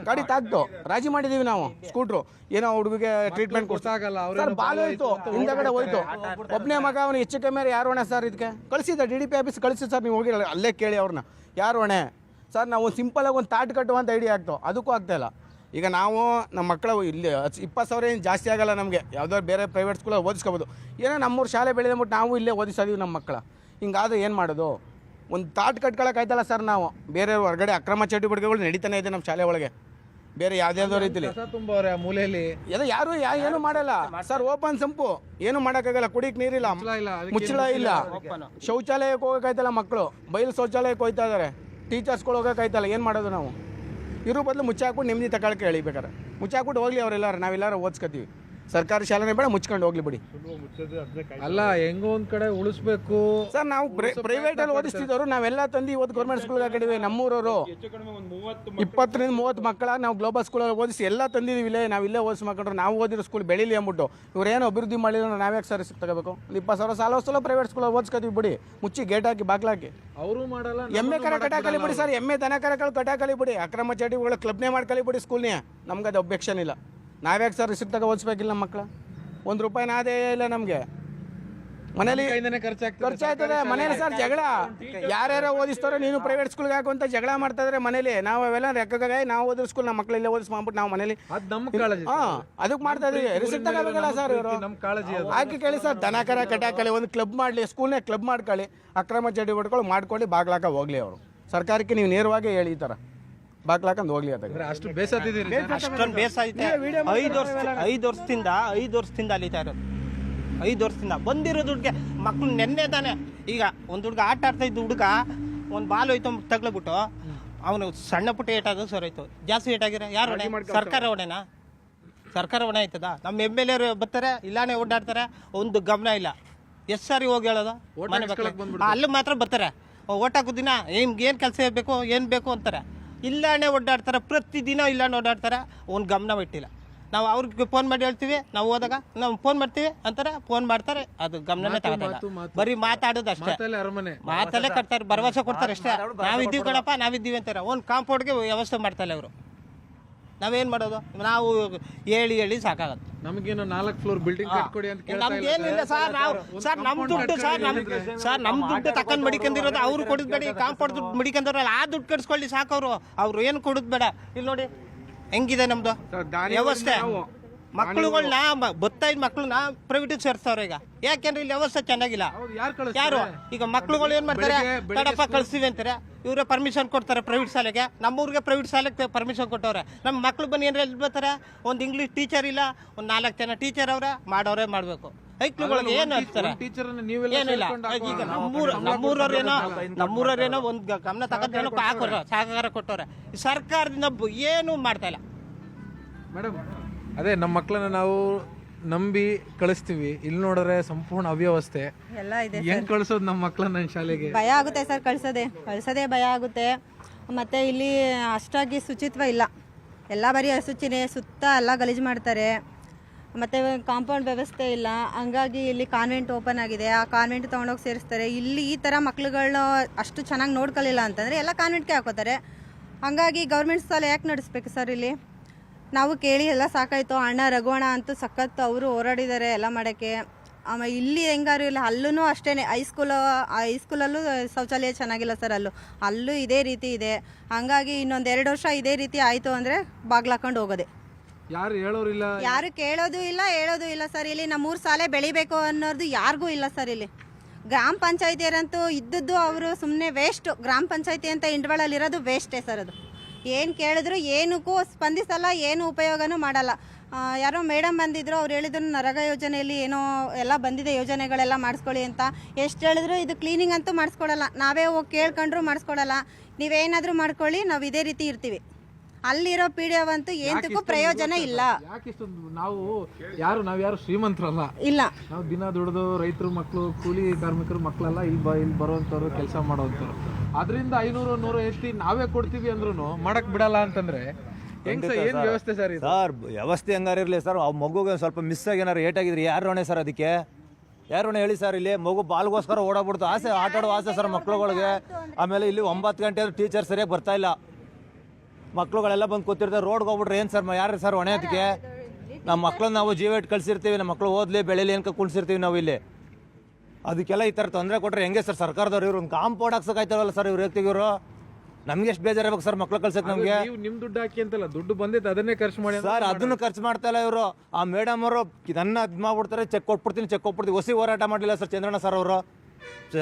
ಗಾಡಿ ತಾಕ್ತು, ರಾಜಿ ಮಾಡಿದ್ದೀವಿ ನಾವು. ಸ್ಕೂಟ್ರು ಏನೋ ಹುಡುಗಿಗೆ ಟ್ರೀಟ್ಮೆಂಟ್ ಕೊಡ್ಸಾಗಲ್ಲ, ಬಾಲ್ ಹೋಯ್ತು, ಹಿಂದಗಡೆ ಹೋಯ್ತು. ಒಬ್ಬನೇ ಮಗ, ಅವನು ಹೆಚ್ಚು ಕಮ್ಮಿ ಯಾರು ಹೊಣೆ ಸರ್? ಇದಕ್ಕೆ ಕಳಿಸಿದ್ದೆ DDP ಆಫೀಸ್ ಕಳಿಸಿ ಸರ್, ನೀವು ಹೋಗಿ ಅಲ್ಲೇ ಕೇಳಿ ಅವ್ರನ್ನ, ಯಾರು ಹೊಣೆ? ಸರ್ ನಾವು ಸಿಂಪಲಾಗಿ ಒಂದು ತಾಟ್ ಕಟ್ಟುವಂಥ ಐಡಿಯಾ ಆಗ್ತಾವೆ, ಅದಕ್ಕೂ ಆಗ್ತಾಯಿಲ್ಲ. ಈಗ ನಾವು ನಮ್ಮ ಮಕ್ಕಳು ಇಲ್ಲಿ 20,000 ಏನು ಜಾಸ್ತಿ ಆಗಲ್ಲ ನಮಗೆ, ಯಾವುದಾದ್ರು ಬೇರೆ ಪ್ರೈವೇಟ್ ಸ್ಕೂಲಲ್ಲಿ ಓದಿಸ್ಕೋಬೋದು. ಏನೋ ನಮ್ಮೂರು ಶಾಲೆ ಬೆಳೆದ್ಬಿಟ್ಟು ನಾವು ಇಲ್ಲೇ ಓದಿಸೋದೀವಿ ನಮ್ಮ ಮಕ್ಕಳ. ಹಿಂಗಾದ್ರೆ ಏನು ಮಾಡೋದು? ಒಂದು ತಾಟ್ ಕಟ್ಕೊಳಕ್ಕಾಯ್ತಲ್ಲ ಸರ್. ನಾವು ಬೇರೆ ಹೊರಗಡೆ ಅಕ್ರಮ ಚಟುವಟಿಕೆಗಳು ನಡೀತಾನೆ ಇದೆ ನಮ್ಮ ಶಾಲೆ ಒಳಗೆ, ಬೇರೆ ಯಾವುದ್ಯಾವುದೋ ರೀತಿಲಿ. ಕಸ ತುಂಬವ್ರೆ ಆ ಮೂಲೆಯಲ್ಲಿ. ಯಾರು ಏನು ಮಾಡಲ್ಲ ಸರ್. ಓಪನ್ ಸಂಪು, ಏನು ಮಾಡೋಕ್ಕಾಗಲ್ಲ. ಕುಡಿಯಕ್ಕೆ ನೀರಿಲ್ಲ, ಮುಚ್ಚಳ ಇಲ್ಲ, ಶೌಚಾಲಯಕ್ಕೆ ಹೋಗೋಕ್ಕಾಯ್ತಲ್ಲ ಮಕ್ಕಳು, ಬಯಲು ಶೌಚಾಲಯಕ್ಕೆ ಹೋಗ್ತಾ ಇದ್ದಾರೆ, ಟೀಚರ್ಸ್ಗಳು ಹೋಗೋಕ್ಕಾಯ್ತಲ್ಲ. ಏನು ಮಾಡೋದು ನಾವು? ಇರೋ ಬದಲು ಮುಚ್ಚಾಕ್ಬಿಟ್ಟು ನೆಮ್ಮದಿ ತಗೊಳಕ್ಕೆ ಹೇಳಿಬೇಕಾರೆ ಮುಚ್ಚಾಕ್ಬಿಟ್ಟು ಹೋಗ್ಲಿ ಅವರೆಲ್ಲರೂ, ನಾವೆಲ್ಲರೂ ಓದಿಸ್ಕೊತೀವಿ. ಸರ್ಕಾರಿ ಶಾಲೆನೇ ಬೇಡ, ಮುಚ್ಕೊಂಡು ಹೋಗ್ಲಿ ಬಿಡಿ. ಅಲ್ಲ, ಹೆಂಗೋ ಒಂದ್ ಕಡೆ ಉಳಿಸ್ಬೇಕು ಸರ್. ನಾವು ಪ್ರೈವೇಟಲ್ಲಿ ಓದಿಸ್ತಿದ್ದವರು ನಾವೆಲ್ಲ ತಂದು ಇವತ್ತು ಗೌರ್ಮೆಂಟ್ ಸ್ಕೂಲ್ಗೆ ಹಾಕಿದ್ದೀವಿ. ನಮ್ಮೂರವರು 20-30 ಮಕ್ಕಳ ನಾವು ಗ್ಲೋಬಲ್ ಸ್ಕೂಲಲ್ಲಿ ಓದಿಸಿ ಎಲ್ಲ ತಂದಿದ್ದೀವಿ. ನಾವು ಇಲ್ಲೇ ಓದಿಸಿ ಮಕ್ಕಳು, ನಾವು ಓದಿರೋ ಸ್ಕೂಲ್ ಬೆಳೀಲಿ ಅಂದ್ಬಿಟ್ಟು ಇವ್ರೇನು ಅಭಿವೃದ್ಧಿ ಮಾಡಿದ್ರು ನಾವ್ಯಾಕೆ ಸರ್ ತಗೋಬೇಕು? 20,000 ಸಾಲ ವಸ್ತುಲ ಪ್ರೈವೇಟ್ ಸ್ಕೂಲಲ್ಲಿ ಓದಿಸ್ಕೊತೀವಿ ಬಿಡಿ. ಮುಚ್ಚಿ ಗೇಟ್ ಹಾಕಿ ಬಾಗ್ಲಾಕಿ ಅವರು ಮಾಡಲ್ಲ. ಎಮ್ಮೆ ಕರ ಕಟಾಕಲಿ ಬಿಡಿ ಸರ್, ಎಮ್ಮೆ ದನ ಕರಗಳು ಕಟಾಕಲಿ ಬಿಡಿ. ಅಕ್ರಮ ಚಟುವಟಿಕೆಗಳು ಕ್ಲಬ್ನೇ ಮಾಡ್ಕೊಳ್ಳಿ ಬಿಡಿ ಸ್ಕೂಲ್ನೇ. ನಮ್ಗೆ ಅದು ಅಬ್ಜೆಕ್ಷನ್ ಇಲ್ಲ. ನಾವ್ಯಾಕೆ ಸರ್ ರಿಸಿಪ್ಟ್ ತಗೋ ಓದಿಸ್ಬೇಕಿಲ್ಲ ನಮ್ಮ ಮಕ್ಕಳು? 1 ರೂಪಾಯಿನ ಆದೇ ಇಲ್ಲ ನಮಗೆ. ಮನೇಲಿ ಖರ್ಚಾಗ್ತದೆ ಮನೇಲಿ ಸರ್. ಜಗಳ ಯಾರ್ಯಾರೋ ಓದಿಸ್ತಾರೋ ನೀನು ಪ್ರೈವೇಟ್ ಸ್ಕೂಲ್ಗೆ ಹಾಕು ಅಂತ ಜಗಳ ಮಾಡ್ತಾ ಇದ್ರೆ ಮನೇಲಿ. ನಾವು ಅವೆಲ್ಲ ರೆಕ್ಕಾಗ ನಾವು ಓದಿರೋ ಸ್ಕೂಲ್ ನಮ್ಮ ಮಕ್ಕಳೆಲ್ಲ ಓದಿಸ್ಬಿಟ್ಟು ನಾವು ಮನೇಲಿ ಅದಕ್ಕೆ ಮಾಡ್ತಾ ಇದೀವಿ. ರಿಸಿಪ್ಟ್ ತಗೋಬೇಕಲ್ಲ ಸರ್ ಇವರು. ಹಾಕಿ ಕೇಳಿ ಸರ್, ದನ ಕರ ಕಟಾಕಲಿ, ಒಂದು ಕ್ಲಬ್ ಮಾಡಲಿ, ಸ್ಕೂಲ್ನೇ ಕ್ಲಬ್ ಮಾಡ್ಕೊಳ್ಳಿ, ಅಕ್ರಮ ಚಟುವಟಿಕೆಗಳು ಮಾಡ್ಕೊಳ್ಳಿ, ಬಾಗ್ಲಾಕ ಹೋಗ್ಲಿ ಅವರು. ಸರ್ಕಾರಕ್ಕೆ ನೀವು ನೇರವಾಗಿ ಹೇಳಿ ಈ ಥರ ಬಾಗ್ಲಾಕಂದು ಹೋಗ್ಲಿ ಅಂತ. ಅಷ್ಟು ಬೇಸತ್ತಿದ್ದೀರಿ? ಅಷ್ಟೊಂದು ಬೇಸಾಯ್ತೆ. 5 ವರ್ಷದಿಂದ ಅಲಿತಾ ಇರೋದು. 5 ವರ್ಷದಿಂದ ಬಂದಿರೋ ದುಡ್ಡಿಗೆ ಮಕ್ಕಳು ನೆನ್ನೆ ತಾನೆ. ಈಗ ಒಂದು ಹುಡುಗ ಆಟ ಆಡ್ತಾ ಇದ್ದ ಹುಡುಗ ಒಂದು ಬಾಲ್ ಹೋಯ್ತು ತಗ್ಲಬಿಟ್ಟು ಅವನು ಸಣ್ಣ ಪುಟ್ಟ ಏಟಾಗ ಸರ್ ಹೋಯ್ತು. ಜಾಸ್ತಿ ಏಟಾಗಿರ ಯಾರು ಹೊಣೆ? ಸರ್ಕಾರ ಹೊಣೆನಾ? ಸರ್ಕಾರ ಹೊಣೆ ಆಯ್ತದ? ನಮ್ಮ MLA ಬರ್ತಾರೆ, ಇಲ್ಲಾನೆ ಓಡಾಡ್ತಾರೆ, ಒಂದು ಗಮನ ಇಲ್ಲ. ಎಷ್ಟು ಸಾರಿ ಹೋಗಿ ಹೇಳೋದು? ಮನೆ ಮಕ್ಕಳು ಅಲ್ಲಿ ಮಾತ್ರ ಬರ್ತಾರೆ, ಓಟ್ ಹಾಕೋ ದಿನ ಏನು ಕೆಲಸ ಬೇಕು ಏನು ಬೇಕು ಅಂತಾರೆ. ಇಲ್ಲಾನೆ ಓಡಾಡ್ತಾರೆ, ಪ್ರತಿದಿನ ಇಲ್ಲಾನೆ ಓಡಾಡ್ತಾರೆ, ಒಂದು ಗಮನ ಬಿಟ್ಟಿಲ್ಲ. ನಾವು ಅವ್ರಿಗೆ ಫೋನ್ ಮಾಡಿ ಹೇಳ್ತೀವಿ, ನಾವು ಹೋದಾಗ ನಾವು ಫೋನ್ ಮಾಡ್ತೀವಿ ಅಂತಾರೆ, ಫೋನ್ ಮಾಡ್ತಾರೆ, ಅದು ಗಮನನೇ ತಗೋತಾರೆ. ಬರೀ ಮಾತಾಡೋದು ಅಷ್ಟೇ, ಮಾತಲ್ಲೇ ಕಟ್ತಾರೆ, ಭರವಸೆ ಕೊಡ್ತಾರೆ ಅಷ್ಟೇ. ನಾವಿದ್ದೀವಿ ಕಣಪ್ಪ, ನಾವಿದ್ದೀವಿ ಅಂತಾರೆ. ಒಂದು ಕಾಂಪೌಂಡ್ಗೆ ವ್ಯವಸ್ಥೆ ಮಾಡ್ತಾಯಿಲ್ಲ ಅವರು. ನಾವೇನು ಮಾಡೋದು? ನಾವು ಹೇಳಿ ಸಾಕಾಗತ್ತೆ. ನಮಗೇನು 4 ಫ್ಲೋರ್ ಬಿಲ್ಡಿಂಗ್ ಕಟ್ಕೊಡಿ ಅಂತ ನಮ್ಗೇನಿಲ್ಲ ಸರ್. ನಾವು ಸರ್ ನಮ್ಮ ದುಡ್ಡು ಸರ್ ನಮ್ಮ ದುಡ್ಡು ತಕೊಂಡ್ ಮಡಿಕೊಂಡಿರೋದು. ಅವ್ರು ಕೊಡೋದು ಬೇಡ, ಕಾಂಪೌಂಡ್ ದುಡ್ಡು ಮಡಿಕೊಂಡವ್ರಲ್ಲ, ಆ ದುಡ್ಡು ಕಟ್ಸ್ಕೊಳ್ಳಿ ಸಾಕು. ಅವ್ರು ಏನು ಕೊಡೋದು ಬೇಡ. ಇಲ್ಲಿ ನೋಡಿ ಹೆಂಗಿದೆ ನಮ್ದು ವ್ಯವಸ್ಥೆ. ಮಕ್ಕಳುಗಳನ್ನ ಬತ್ತೈದು ಮಕ್ಕಳನ್ನ ಪ್ರೈವೇಟಿಗೆ ಸೇರಿಸ್ತಾವ್ರೆ ಈಗ. ಯಾಕೆಂದ್ರೆ ಇಲ್ಲಿ ವ್ಯವಸ್ಥೆ ಚೆನ್ನಾಗಿಲ್ಲ. ಯಾರು ಈಗ ಮಕ್ಕಳುಗಳು ಏನ್ ಮಾಡ್ತಾರೆ? ತಡಪ್ಪ ಕಳಿಸ್ತೀವಿ ಅಂತಾರೆ, ಇವರೇ ಪರ್ಮಿಷನ್ ಕೊಡ್ತಾರೆ ಪ್ರೈವೇಟ್ ಶಾಲೆಗೆ. ನಮ್ಮೂರಿಗೆ ಪ್ರೈವೇಟ್ ಶಾಲೆಗೆ ಪರ್ಮಿಷನ್ ಕೊಟ್ಟವ್ರೆ. ನಮ್ಮ ಮಕ್ಳು ಬಂದು ಏನಾರ ಎಲ್ಲಿ ಬರ್ತಾರೆ? ಒಂದು ಇಂಗ್ಲೀಷ್ ಟೀಚರ್ ಇಲ್ಲ, ಒಂದು 4 ಜನ ಟೀಚರ್ ಅವ್ರೆ, ಮಾಡೋರೇ ಮಾಡಬೇಕು. ಐಕ್ಳುಗಳಿಗೆ ಏನು ಹೇಳ್ತಾರೆ? ಏನಿಲ್ಲ. ಈಗ ನಮ್ಮೂರವ್ರೇನೋ ಒಂದು ಗಮನ ತಗೊಂಡೇನೋ ಹಾಕೋರ, ಸಹಕಾರ ಕೊಟ್ಟವ್ರೆ. ಸರ್ಕಾರದಿಂದ ಏನು ಮಾಡ್ತಾ ಇಲ್ಲ ಮೇಡಮ್. ಅದೇ ನಮ್ಮ ಮಕ್ಕಳನ್ನ ನಾವು ನಂಬಿ ಕಳಿಸ್ತೀವಿ, ಇಲ್ಲಿ ನೋಡಿದ್ರೆ ಸಂಪೂರ್ಣ ಅವ್ಯವಸ್ಥೆ ಎಲ್ಲ ಇದೆ. ಹೆಂಗ್ ಕಳ್ಸೋದು ನಮ್ಮ ಮಕ್ಕಳನ್ನ ಶಾಲೆಗೆ? ಭಯ ಆಗುತ್ತೆ ಸರ್, ಕಳ್ಸೋದೇ ಭಯ ಆಗುತ್ತೆ. ಮತ್ತೆ ಇಲ್ಲಿ ಅಷ್ಟಾಗಿ ಶುಚಿತ್ವ ಇಲ್ಲ, ಎಲ್ಲ ಬರೀ ಅಶುಚಿನೇ, ಸುತ್ತ ಎಲ್ಲ ಗಲೀಜು ಮಾಡ್ತಾರೆ. ಮತ್ತು ಕಾಂಪೌಂಡ್ ವ್ಯವಸ್ಥೆ ಇಲ್ಲ. ಹಂಗಾಗಿ ಇಲ್ಲಿ ಕಾನ್ವೆಂಟ್ ಓಪನ್ ಆಗಿದೆ, ಆ ಕಾನ್ವೆಂಟ್ ತೊಗೊಂಡೋಗಿ ಸೇರಿಸ್ತಾರೆ. ಇಲ್ಲಿ ಈ ಥರ ಮಕ್ಳುಗಳನ್ನ ಅಷ್ಟು ಚೆನ್ನಾಗಿ ನೋಡ್ಕೊಳ್ಳಿಲ್ಲ ಅಂತಂದರೆ ಎಲ್ಲ ಕಾನ್ವೆಂಟ್ಗೆ ಹಾಕೋತಾರೆ. ಹಂಗಾಗಿ ಗೌರ್ಮೆಂಟ್ ಶಾಲೆ ಯಾಕೆ ನಡೆಸ್ಬೇಕು ಸರ್? ಇಲ್ಲಿ ನಾವು ಕೇಳಿ ಎಲ್ಲ ಸಾಕಾಯಿತು. ಅಣ್ಣ ರಘುವಣ ಅಂತೂ ಸಖತ್ತು ಅವರು ಹೋರಾಡಿದ್ದಾರೆ ಎಲ್ಲ ಮಾಡೋಕ್ಕೆ. ಆಮೇಲೆ ಇಲ್ಲಿ ಹೆಂಗಾರು ಇಲ್ಲ, ಅಲ್ಲೂ ಅಷ್ಟೇ. ಹೈಸ್ಕೂಲಲ್ಲೂ ಶೌಚಾಲಯ ಚೆನ್ನಾಗಿಲ್ಲ ಸರ್. ಅಲ್ಲೂ ಇದೇ ರೀತಿ ಇದೆ. ಹಂಗಾಗಿ ಇನ್ನೊಂದು 2 ವರ್ಷ ಇದೇ ರೀತಿ ಆಯಿತು ಅಂದರೆ ಬಾಗ್ಲಾಕೊಂಡು ಹೋಗೋದೆ. ಯಾರು ಹೇಳೋರಿಲ್ಲ, ಯಾರು ಕೇಳೋದು ಇಲ್ಲ, ಹೇಳೋದು ಇಲ್ಲ ಸರ್. ಇಲ್ಲಿ ನಮ್ಮೂರು ಶಾಲೆ ಬೆಳಿಬೇಕು ಅನ್ನೋದು ಯಾರಿಗೂ ಇಲ್ಲ ಸರ್. ಇಲ್ಲಿ ಗ್ರಾಮ ಪಂಚಾಯತಿಯರಂತೂ ಇದ್ದದ್ದು ಅವರು ಸುಮ್ಮನೆ ವೇಸ್ಟು. ಗ್ರಾಮ ಪಂಚಾಯತಿ ಅಂತ ಇಂಡ್ವಾಳಲ್ಲಿರೋದು ವೇಸ್ಟೇ ಸರ್. ಅದು ಏನು ಕೇಳಿದ್ರು ಏನಕ್ಕೂ ಸ್ಪಂದಿಸಲ್ಲ, ಏನು ಉಪಯೋಗನೂ ಮಾಡಲ್ಲ. ಯಾರೋ ಮೇಡಮ್ ಬಂದಿದ್ರು, ಅವ್ರು ಹೇಳಿದ್ರು ನರೇಗಾ ಯೋಜನೆಯಲ್ಲಿ ಏನೋ ಎಲ್ಲ ಬಂದಿದೆ, ಯೋಜನೆಗಳೆಲ್ಲ ಮಾಡಿಸ್ಕೊಳ್ಳಿ ಅಂತ. ಎಷ್ಟು ಹೇಳಿದ್ರು ಇದು ಕ್ಲೀನಿಂಗ್ ಅಂತೂ ಮಾಡಿಸ್ಕೊಡಲ್ಲ. ನಾವೇ ಹೋಗಿ ಕೇಳ್ಕೊಂಡ್ರು ಮಾಡಿಸ್ಕೊಡಲ್ಲ. ನೀವೇನಾದರೂ ಮಾಡ್ಕೊಳ್ಳಿ, ನಾವು ಇದೇ ರೀತಿ ಇರ್ತೀವಿ. ಅಲ್ಲಿರೋ PDO ಅಂತೂ ಏನಕ್ಕೂ ಪ್ರಯೋಜನ ಇಲ್ಲ. ನಾವ್ಯಾರು ಶ್ರೀಮಂತರಲ್ಲ, ಇಲ್ಲ. ನಾವು ದಿನ ದುಡಿದು ರೈತರು ಮಕ್ಕಳು, ಕೂಲಿ ಕಾರ್ಮಿಕರು ಮಕ್ಕಳೆಲ್ಲ ಇಲ್ಲಿ ಬರುವಂಥವ್ರು, ಕೆಲಸ ಮಾಡೋವಂಥವ್ರು. ಅದರಿಂದ 500-100 ಎತ್ತಿ ನಾವೇ ಕೊಡ್ತೀವಿ ಅಂದ್ರೂ ಮಾಡಕ್ ಬಿಡಲ್ಲ ಅಂತಂದ್ರೆ ಏನ್ ವ್ಯವಸ್ಥೆ ಸರ್? ಸರ್ ವ್ಯವಸ್ಥೆ ಹೆಂಗಾರಿರ್ಲಿ ಸರ್, ಆ ಮಗುಗೆ ಸ್ವಲ್ಪ ಮಿಸ್ ಆಗಿ ಏನಾರು ಏಟಾಗಿದ್ರಿ ಯಾರು ಹೊಣೆ ಸರ್? ಅದಕ್ಕೆ ಯಾರು ಹೊಣೆ ಹೇಳಿ ಸರ್? ಇಲ್ಲಿ ಮಗು ಬಾಲ್ಗೋಸ್ಕರ ಓಡಾಡ್ಬಿಡ್ತು, ಆಸೆ ಆಟ ಆಡೋ ಆಸೆ ಸರ್ ಮಕ್ಳುಗಳಿಗೆ. ಆಮೇಲೆ ಇಲ್ಲಿ 9 ಗಂಟೆ ಟೀಚರ್ ಸರಿಯಾಗಿ ಬರ್ತಾ ಇಲ್ಲ, ಮಕ್ಳುಗಳೆಲ್ಲ ಬಂದು ಕೂತಿರ್ತಾರೆ. ರೋಡ್ಗೆ ಹೋಗ್ಬಿಟ್ರೆ ಏನು ಸರ್? ಯಾರು ಸರ್ ಹೊಣೆ? ಅದಕ್ಕೆ ನಮ್ಮ ಮಕ್ಳನ್ನ ನಾವು ಜೀವ ಇಟ್ಟು ಕಳಿಸಿರ್ತೀವಿ, ನಮ್ಮ ಮಕ್ಳು ಓದ್ಲಿ ಬೆಳೀಲಿ ಅನ್ಕ ಕುಣಿಸಿರ್ತೀವಿ ನಾವು ಇಲ್ಲಿ. ಅದಕ್ಕೆಲ್ಲ ಈ ಥರ ತೊಂದರೆ ಕೊಟ್ಟರೆ ಹೆಂಗೆ ಸರ್ ಸರ್ಕಾರದವ್ರು? ಇವ್ರು ಒಂದು ಕಾಂಪೌಂಡ್ ಹಾಕ್ಸೋಕಾಯ್ತಾವಲ್ಲ ಸರ್ ಇವ್ರು? ಇವರು ನಮ್ಗೆ ಎಷ್ಟು ಬೇಜಾರಾಗಬೇಕು ಸರ್ ಮಕ್ಳು ಕಳ್ಸಕ್ಕೆ ನಮಗೆ? ನೀವು ನಿಮ್ ದುಡ್ಡು ಹಾಕಿ ಅಂತಲ್ಲ, ದುಡ್ಡು ಬಂದಿತ್ತು ಅದನ್ನೇ ಖರ್ಚು ಮಾಡಿ ಅಂತ ಸರ್ ಅದನ್ನು ಖರ್ಚು ಮಾಡ್ತಾ ಇಲ್ಲ ಇವರು. ಆ ಮೇಡಮ್ ಅವರು ನನ್ನ ಇದು ಮಾಡ್ಬಿಡ್ತಾರೆ, ಚೆಕ್ ಕೊಟ್ಬಿಡ್ತೀನಿ ಹೊಸಿ ಹೋರಾಟ ಮಾಡಲಿಲ್ಲ ಸರ್ ಚಂದ್ರಣ್ಣ ಸರ್ ಅವರು.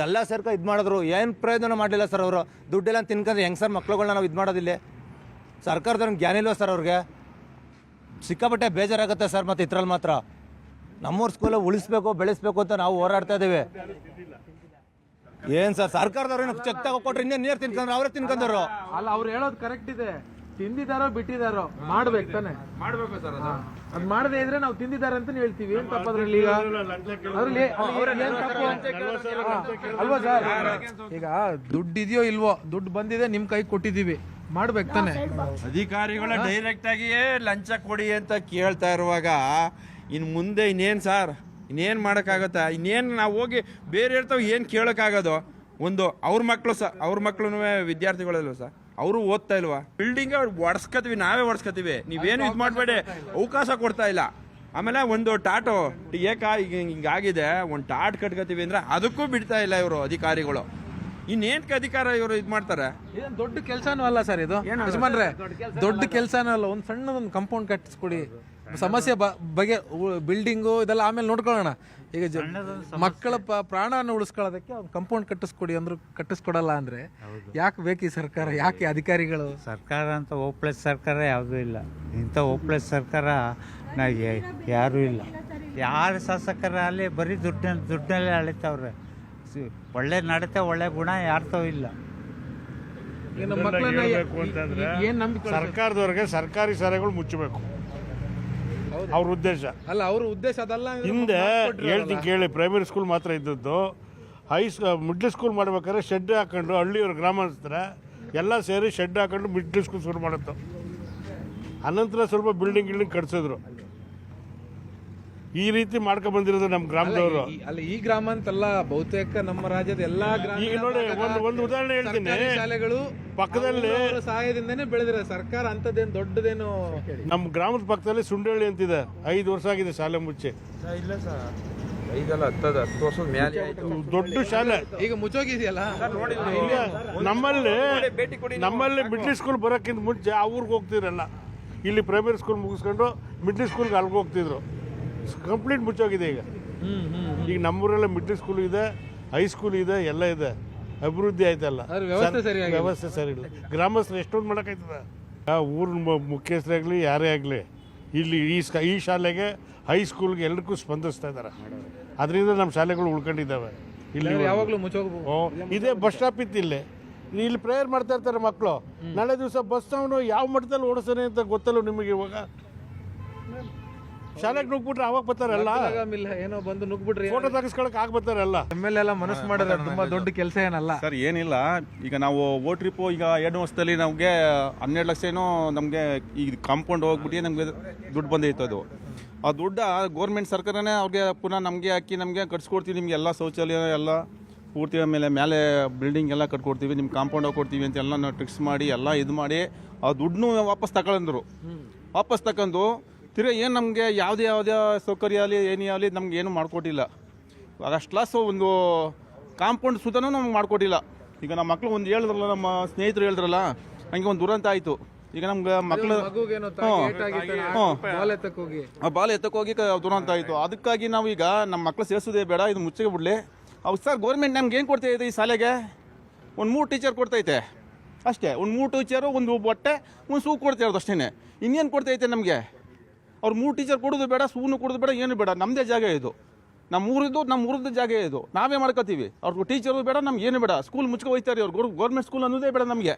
ಎಲ್ಲ ಸರ್ಕ ಇದು ಮಾಡಿದ್ರು, ಏನು ಪ್ರಯೋಜನ ಮಾಡಲಿಲ್ಲ ಸರ್ ಅವರು. ದುಡ್ಡೆಲ್ಲ ತಿನ್ಕೊಂಡ್ರೆ ಹೆಂಗೆ ಸರ್ ಮಕ್ಳುಗಳನ್ನ ನಾವು ಇದು ಮಾಡೋದಿಲ್ಲ? ಸರ್ಕಾರದವ್ರಿಗೆ ಜ್ಞಾನ ಇಲ್ವ ಸರ್ ಅವ್ರಿಗೆ? ಸಿಕ್ಕಾಪಟ್ಟೆ ಬೇಜಾರಾಗುತ್ತೆ ಸರ್. ಮತ್ತು ಇದ್ರಲ್ಲಿ ಮಾತ್ರ ನಮ್ಮೂರು ಸ್ಕೂಲ ಉಳಿಸ್ಬೇಕು ಬೆಳೆಸ್ಬೇಕು ಅಂತ ನಾವು ಹೋರಾಡ್ತಾ ಇದ್ದೀವಿ. ಏನು ಸರ್ ಸರ್ಕಾರದವ್ರು ಚೆಕ್ ತಗೊಟ್ರೆ ಇನ್ನೇ ನೀರು ತಿನ್ಕೊಂಡ್ರೆ ಅವರೇ ತಿನ್ಕೊಂಡ್ರು. ಅಲ್ಲ, ಅವ್ರು ಹೇಳೋದು ಕರೆಕ್ಟ್ ಇದೆ. ತಿಂದಿದಾರೋ ಬಿಟ್ಟಿದಾರೋ ಮಾಡ್ಬೇಕು ತಾನೆ. ಮಾಡ್ಬೇಕು ಸರ್ ಅದು. ಅದ್ ಮಾಡದೇ ಇದ್ರೆ ನಾವು ತಿಂದಿದ್ದಾರೆ ಅಂತ ಹೇಳ್ತೀವಿ. ಏನ್ ತಪ್ಪದ್ರಲ್ಲಿ ಈಗ ಅದ್ರಲ್ಲಿ ಏನ್ ತಪ್ಪು? ಅಲ್ವಾ ಸರ್? ಈಗ ದುಡ್ಡು ಇದೆಯೋ ಇಲ್ವೋ, ದುಡ್ಡು ಬಂದಿದೆ ನಿಮ್ ಕೈ ಕೊಟ್ಟಿದೀವಿ, ಮಾಡ್ಬೇಕು ತಾನೆ. ಅಧಿಕಾರಿಗಳು ಡೈರೆಕ್ಟ್ ಆಗಿಯೇ ಲಂಚ ಕೊಡಿ ಅಂತ ಕೇಳ್ತಾ ಇರುವಾಗ ಇನ್ನು ಮುಂದೆ ಇನ್ನೇನು ಸರ್, ಇನ್ನೇನು ಮಾಡೋಕ್ಕಾಗತ್ತಾ? ಇನ್ನೇನು ನಾವು ಹೋಗಿ ಬೇರೆ ಇರ್ತಾವೆ ಏನು ಕೇಳೋಕ್ಕಾಗೋದು? ಒಂದು ಅವ್ರ ಮಕ್ಕಳು ವಿದ್ಯಾರ್ಥಿಗಳಲ್ವ ಸರ್, ಅವರು ಓದ್ತಾ ಇಲ್ವಾ? ಬಿಲ್ಡಿಂಗ್ ಒಡ್ಸ್ಕೊತೀವಿ, ನಾವೇ ಒಡ್ಸ್ಕೊತೀವಿ, ನೀವೇನು ಇದು ಮಾಡಬೇಡಿ, ಅವಕಾಶ ಕೊಡ್ತಾ ಇಲ್ಲ. ಆಮೇಲೆ ಒಂದು ಟಾಟೋ ಹಿಂಗಾಗಿದೆ, ಒಂದು ಟಾಟ್ ಕಟ್ಕೋತೀವಿ ಅಂದ್ರೆ ಅದಕ್ಕೂ ಬಿಡ್ತಾ ಇಲ್ಲ ಇವರು ಅಧಿಕಾರಿಗಳು. ಇನ್ನೇನಕ್ಕೆ ಅಧಿಕಾರ ಇವರು ಇದು ಮಾಡ್ತಾರೆ? ಇದೇನು ದೊಡ್ಡ ಕೆಲಸನೂ ಅಲ್ಲ ಸರ್ ಇದು ಯಜಮಾನ್ರೆ, ದೊಡ್ಡ ಕೆಲಸನೂ ಅಲ್ಲ. ಒಂದು ಸಣ್ಣದೊಂದು ಕಂಪೌಂಡ್ ಕಟ್ಟಿಸ್ಕೊಡಿ, ಸಮಸ್ಯೆ ಬಗೆ ಬಿಲ್ಡಿಂಗು ಇದೆಲ್ಲ ಆಮೇಲೆ ನೋಡ್ಕೊಳ್ಳೋಣ. ಈಗ ಮಕ್ಕಳ ಪ್ರಾಣವನ್ನು ಉಳಿಸ್ಕೊಳ್ಳೋದಕ್ಕೆ ಒಂದು ಕಂಪೌಂಡ್ ಕಟ್ಟಿಸ್ಕೊಡಿ ಅಂದ್ರು ಕಟ್ಟಿಸ್ಕೊಡಲ್ಲ ಅಂದ್ರೆ ಯಾಕೆ ಬೇಕು ಈ ಸರ್ಕಾರ? ಯಾಕೆ ಅಧಿಕಾರಿಗಳು? ಸರ್ಕಾರ ಅಂತ ಓಪ್ಲೆಸ್ ಸರ್ಕಾರ ಯಾವುದೂ ಇಲ್ಲ. ಇಂಥ ಓಪ್ಲೆಸ್ ಸರ್ಕಾರ ಯಾರೂ ಇಲ್ಲ. ಯಾರು ಶಾಸಕರ ಅಲ್ಲಿ ಬರೀ ದುಡ್ಡಲ್ಲೇ ಅಳಿತವ್ರೆ. ಒಳ್ಳೆ ನಡತೆ ಒಳ್ಳೆ ಗುಣ ಯಾರ್ತೋ ಇಲ್ಲ. ಏನ್ ನಂಬಿಕೆ? ಸರ್ಕಾರದವ್ರಿಗೆ ಸರ್ಕಾರಿ ಶಾಲೆಗಳು ಮುಚ್ಚಬೇಕು ಅವ್ರ ಉದ್ದೇಶ ಅಲ್ಲ, ಅವ್ರ ಉದ್ದೇಶ ಅದಲ್ಲ. ಹಿಂದೆ ಹೇಳ್ತೀನಿ ಕೇಳಿ, ಪ್ರೈಮರಿ ಸ್ಕೂಲ್ ಮಾತ್ರ ಇದ್ದದ್ದು. ಮಿಡ್ಲ್ ಸ್ಕೂಲ್ ಮಾಡ್ಬೇಕಾದ್ರೆ ಶೆಡ್ ಹಾಕೊಂಡು ಹಳ್ಳಿಯವ್ರ ಗ್ರಾಮಸ್ಥರ ಎಲ್ಲ ಸೇರಿ ಶೆಡ್ ಹಾಕೊಂಡು ಮಿಡ್ಲ್ ಸ್ಕೂಲ್ ಶುರು ಮಾಡುತ್ತೆ. ಅನಂತರ ಸ್ವಲ್ಪ ಬಿಲ್ಡಿಂಗ್ ಕಟ್ಸಿದ್ರು. ಈ ರೀತಿ ಮಾಡ್ಕೊಂಡ್ ಬಂದಿರೋದು ನಮ್ಮ ಗ್ರಾಮದವರು. ಅಲ್ಲ, ಈ ಗ್ರಾಮ ಅಂತಲ್ಲ, ಬಹುತೇಕ ನಮ್ಮ ರಾಜ್ಯದ ಎಲ್ಲಾ ಗ್ರಾಮ. ಈಗ ನೋಡಿ ಒಂದು ಉದಾಹರಣೆ ಹೇಳ್ತೀನಿ. ಶಾಲೆಗಳು ಪಕ್ಕದಲ್ಲಿ ಸಹಾಯದಿಂದನೇ ಬೆಳೆದಿರ ಸರ್ಕಾರ ಅಂತದೇನು ದೊಡ್ಡದೇನು. ನಮ್ಮ ಗ್ರಾಮದ ಪಕ್ಕದಲ್ಲಿ ಸುಂಡಳ್ಳಿ ಅಂತಿದೆ, 5 ವರ್ಷ ಆಗಿದೆ ಶಾಲೆ ಮುಚ್ಚಿ. ಇಲ್ಲ ಸರ್, 5-10 ವರ್ಷದ ಮೇಲೆ ದೊಡ್ಡ ಶಾಲೆ ಈಗ ಮುಚ್ಚೋಗಿದೆಯಲ್ಲ. ನಮ್ಮಲ್ಲಿ ಮಿಡ್ಲ್ ಸ್ಕೂಲ್ ಬರೋಕ್ಕಿಂತ ಮುಂಚೆ ಆ ಊರಿಗೆ ಹೋಗ್ತಿದ್ರಲ್ಲ, ಇಲ್ಲಿ ಪ್ರೈಮರಿ ಸ್ಕೂಲ್ ಮುಗಿಸ್ಕೊಂಡು ಮಿಡ್ಲ್ ಸ್ಕೂಲ್ಗೆ ಅಲ್ಲಿಗೆ ಹೋಗ್ತಿದ್ರು. ಕಂಪ್ಲೀಟ್ ಮುಚ್ಚೋಗಿದೆ ಈಗ. ಈಗ ನಮ್ಮೂರೆಲ್ಲ ಮಿಡ್ಲ್ ಸ್ಕೂಲ್ ಇದೆ, ಹೈಸ್ಕೂಲ್ ಇದೆ, ಎಲ್ಲ ಇದೆ, ಅಭಿವೃದ್ಧಿ ಆಯ್ತಲ್ಲ. ವ್ಯವಸ್ಥೆ ಸರಿ ಇಲ್ಲ. ಗ್ರಾಮಸ್ಥರು ಎಷ್ಟೊಂದು ಮಾಡೋಕ್ಕಾಯ್ತದ? ಊರಿನ ಮುಖ್ಯಸ್ಥರಾಗಲಿ ಯಾರೇ ಆಗಲಿ ಇಲ್ಲಿ ಈ ಶಾಲೆಗೆ ಹೈಸ್ಕೂಲ್ಗೆ ಎಲ್ಲರಿಗೂ ಸ್ಪಂದಿಸ್ತಾ ಇದ್ದಾರೆ. ಅದರಿಂದ ನಮ್ಮ ಶಾಲೆಗಳು ಉಳ್ಕೊಂಡಿದ್ದಾವೆ. ಇಲ್ಲಿ ಯಾವಾಗಲೂ ಮುಚ್ಚೋಗ್ಬೋದು. ಇದೇ ಬಸ್ ಸ್ಟಾಪ್ ಇತ್ತು ಇಲ್ಲಿ ಪ್ರೇಯರ್ ಮಾಡ್ತಾ ಇರ್ತಾರೆ ಮಕ್ಕಳು. ನಾಳೆ ದಿವಸ ಬಸ್ ಅವನು ಯಾವ ಮಟ್ಟದಲ್ಲಿ ಓಡಿಸ್ತಾನೆ ಅಂತ ಗೊತ್ತಲ್ಲ ನಿಮಗೆ. ಇವಾಗ ಶಾಲೆಗೆ ನುಗ್ಬಿಟ್ರೆ ಅವಾಗ ಬರ್ತಾರಲ್ಲ, ಏನೋ ಬಂದು ನುಗ್ಬಿಟ್ರೆ ಫೋಟೋ ತೆಗಿಸ್ಕೊಳಕ್ ಬರ್ತಾರಲ್ಲ. ಎಮ್ಮೆಲ್ಲೆ ಎಲ್ಲ ಮನಸ್ಸು ಮಾಡಿದ್ರೆ ತುಂಬಾ ದೊಡ್ಡ ಕೆಲಸ ಏನಲ್ಲ ಸರ್. ಏನಿಲ್ಲ, ಈಗ ನಾವು ಟ್ರಿಪ್ಪು ಈಗ 2 ವರ್ಷದಲ್ಲಿ ನಮಗೆ 12 ಲಕ್ಷ ಏನೋ ನಮಗೆ ಈಗ ಕಾಂಪೌಂಡ್ ಹೋಗ್ಬಿಟ್ಟು ನಮಗೆ ದುಡ್ಡು ಬಂದೈತೆ. ಅದು ಆ ದುಡ್ಡು ಗೌರ್ಮೆಂಟ್ ಸರ್ಕಾರನೇ ಅವ್ರಿಗೆ ಪುನಃ ನಮಗೆ ಹಾಕಿ ನಮಗೆ ಕಟ್ಸ್ಕೊಡ್ತೀವಿ. ನಿಮಗೆ ಎಲ್ಲ ಶೌಚಾಲಯ ಎಲ್ಲ ಪೂರ್ತಿ, ಮೇಲೆ ಬಿಲ್ಡಿಂಗ್ ಎಲ್ಲ ಕಟ್ಕೊಡ್ತೀವಿ, ನಿಮ್ಮ ಕಾಂಪೌಂಡ್ ಕೊಡ್ತೀವಿ ಅಂತ ಎಲ್ಲ ನಾವು ಟ್ರಿಕ್ಸ್ ಮಾಡಿ ಎಲ್ಲ ಇದು ಮಾಡಿ ಆ ದುಡ್ಡನ್ನೂ ವಾಪಸ್ ತಗೊಂಡ್ರು. ವಾಪಸ್ ತಗೊಂಡು ತಿರ್ಗಿ ಏನು ನಮಗೆ ಯಾವುದೇ ಸೌಕರ್ಯ ಆಗಲಿ ಏನೇ ಆಗಲಿ ನಮ್ಗೆ ಏನು ಮಾಡಿಕೊಟ್ಟಿಲ್ಲ. ಅಷ್ಟು ಕ್ಲಾಸು ಒಂದು ಕಾಂಪೌಂಡ್ ಸುತ್ತನೂ ನಮ್ಗೆ ಮಾಡಿಕೊಟ್ಟಿಲ್ಲ. ಈಗ ನಮ್ಮ ಮಕ್ಕಳು ಒಂದು ಹೇಳಿದ್ರಲ್ಲ, ನಮ್ಮ ಸ್ನೇಹಿತರು ಹೇಳಿದ್ರಲ್ಲ, ಹಂಗೆ ಒಂದು ದುರಂತ ಆಯಿತು. ಈಗ ನಮ್ಗೆ ಮಕ್ಕಳು ಬಾಲ್ ಎತ್ತಕ್ಕೆ ಹೋಗಿ ದುರಂತ ಆಯಿತು. ಅದಕ್ಕಾಗಿ ನಾವು ಈಗ ನಮ್ಮ ಮಕ್ಕಳು ಸೇರಿಸೋದೇ ಬೇಡ, ಇದು ಮುಚ್ಚಿಗೆ ಬಿಡಲಿ. ಅವು ಸರ್ ಗೌರ್ಮೆಂಟ್ ನಮ್ಗೆ ಏನು ಕೊಡ್ತೈತೆ ಈ ಶಾಲೆಗೆ? ಒಂದು 3 ಟೀಚರ್ ಕೊಡ್ತೈತೆ ಅಷ್ಟೇ. ಒಂದು 3 ಟೀಚರು, ಒಂದು ಬಟ್ಟೆ, ಒಂದು ಸೂ ಕೊಡ್ತಾ ಇರೋದು ಅಷ್ಟೇ. ಇನ್ನೇನು ಕೊಡ್ತೈತೆ ನಮಗೆ? ಅವ್ರು 3 ಟೀಚರ್ ಕೊಡೋದು ಬೇಡ, ಸೂನು ಕೊಡೋದು ಬೇಡ, ಏನು ಬೇಡ. ನಮ್ಮದೇ ಜಾಗ ಇದು, ನಮ್ಮೂರದ್ದು ಜಾಗ ಇದು, ನಾವೇ ಮಾಡ್ಕೋತೀವಿ. ಅವ್ರಿಗೆ ಟೀಚರು ಬೇಡ, ನಮ್ಗೆ ಏನು ಬೇಡ. ಸ್ಕೂಲ್ ಮುಚ್ಕೊ ಹೋಯ್ತಾರೆ ಅವ್ರು. ಗೌರ್ಮೆಂಟ್ ಸ್ಕೂಲ್ ಅನ್ನೋದೇ ಬೇಡ ನಮಗೆ.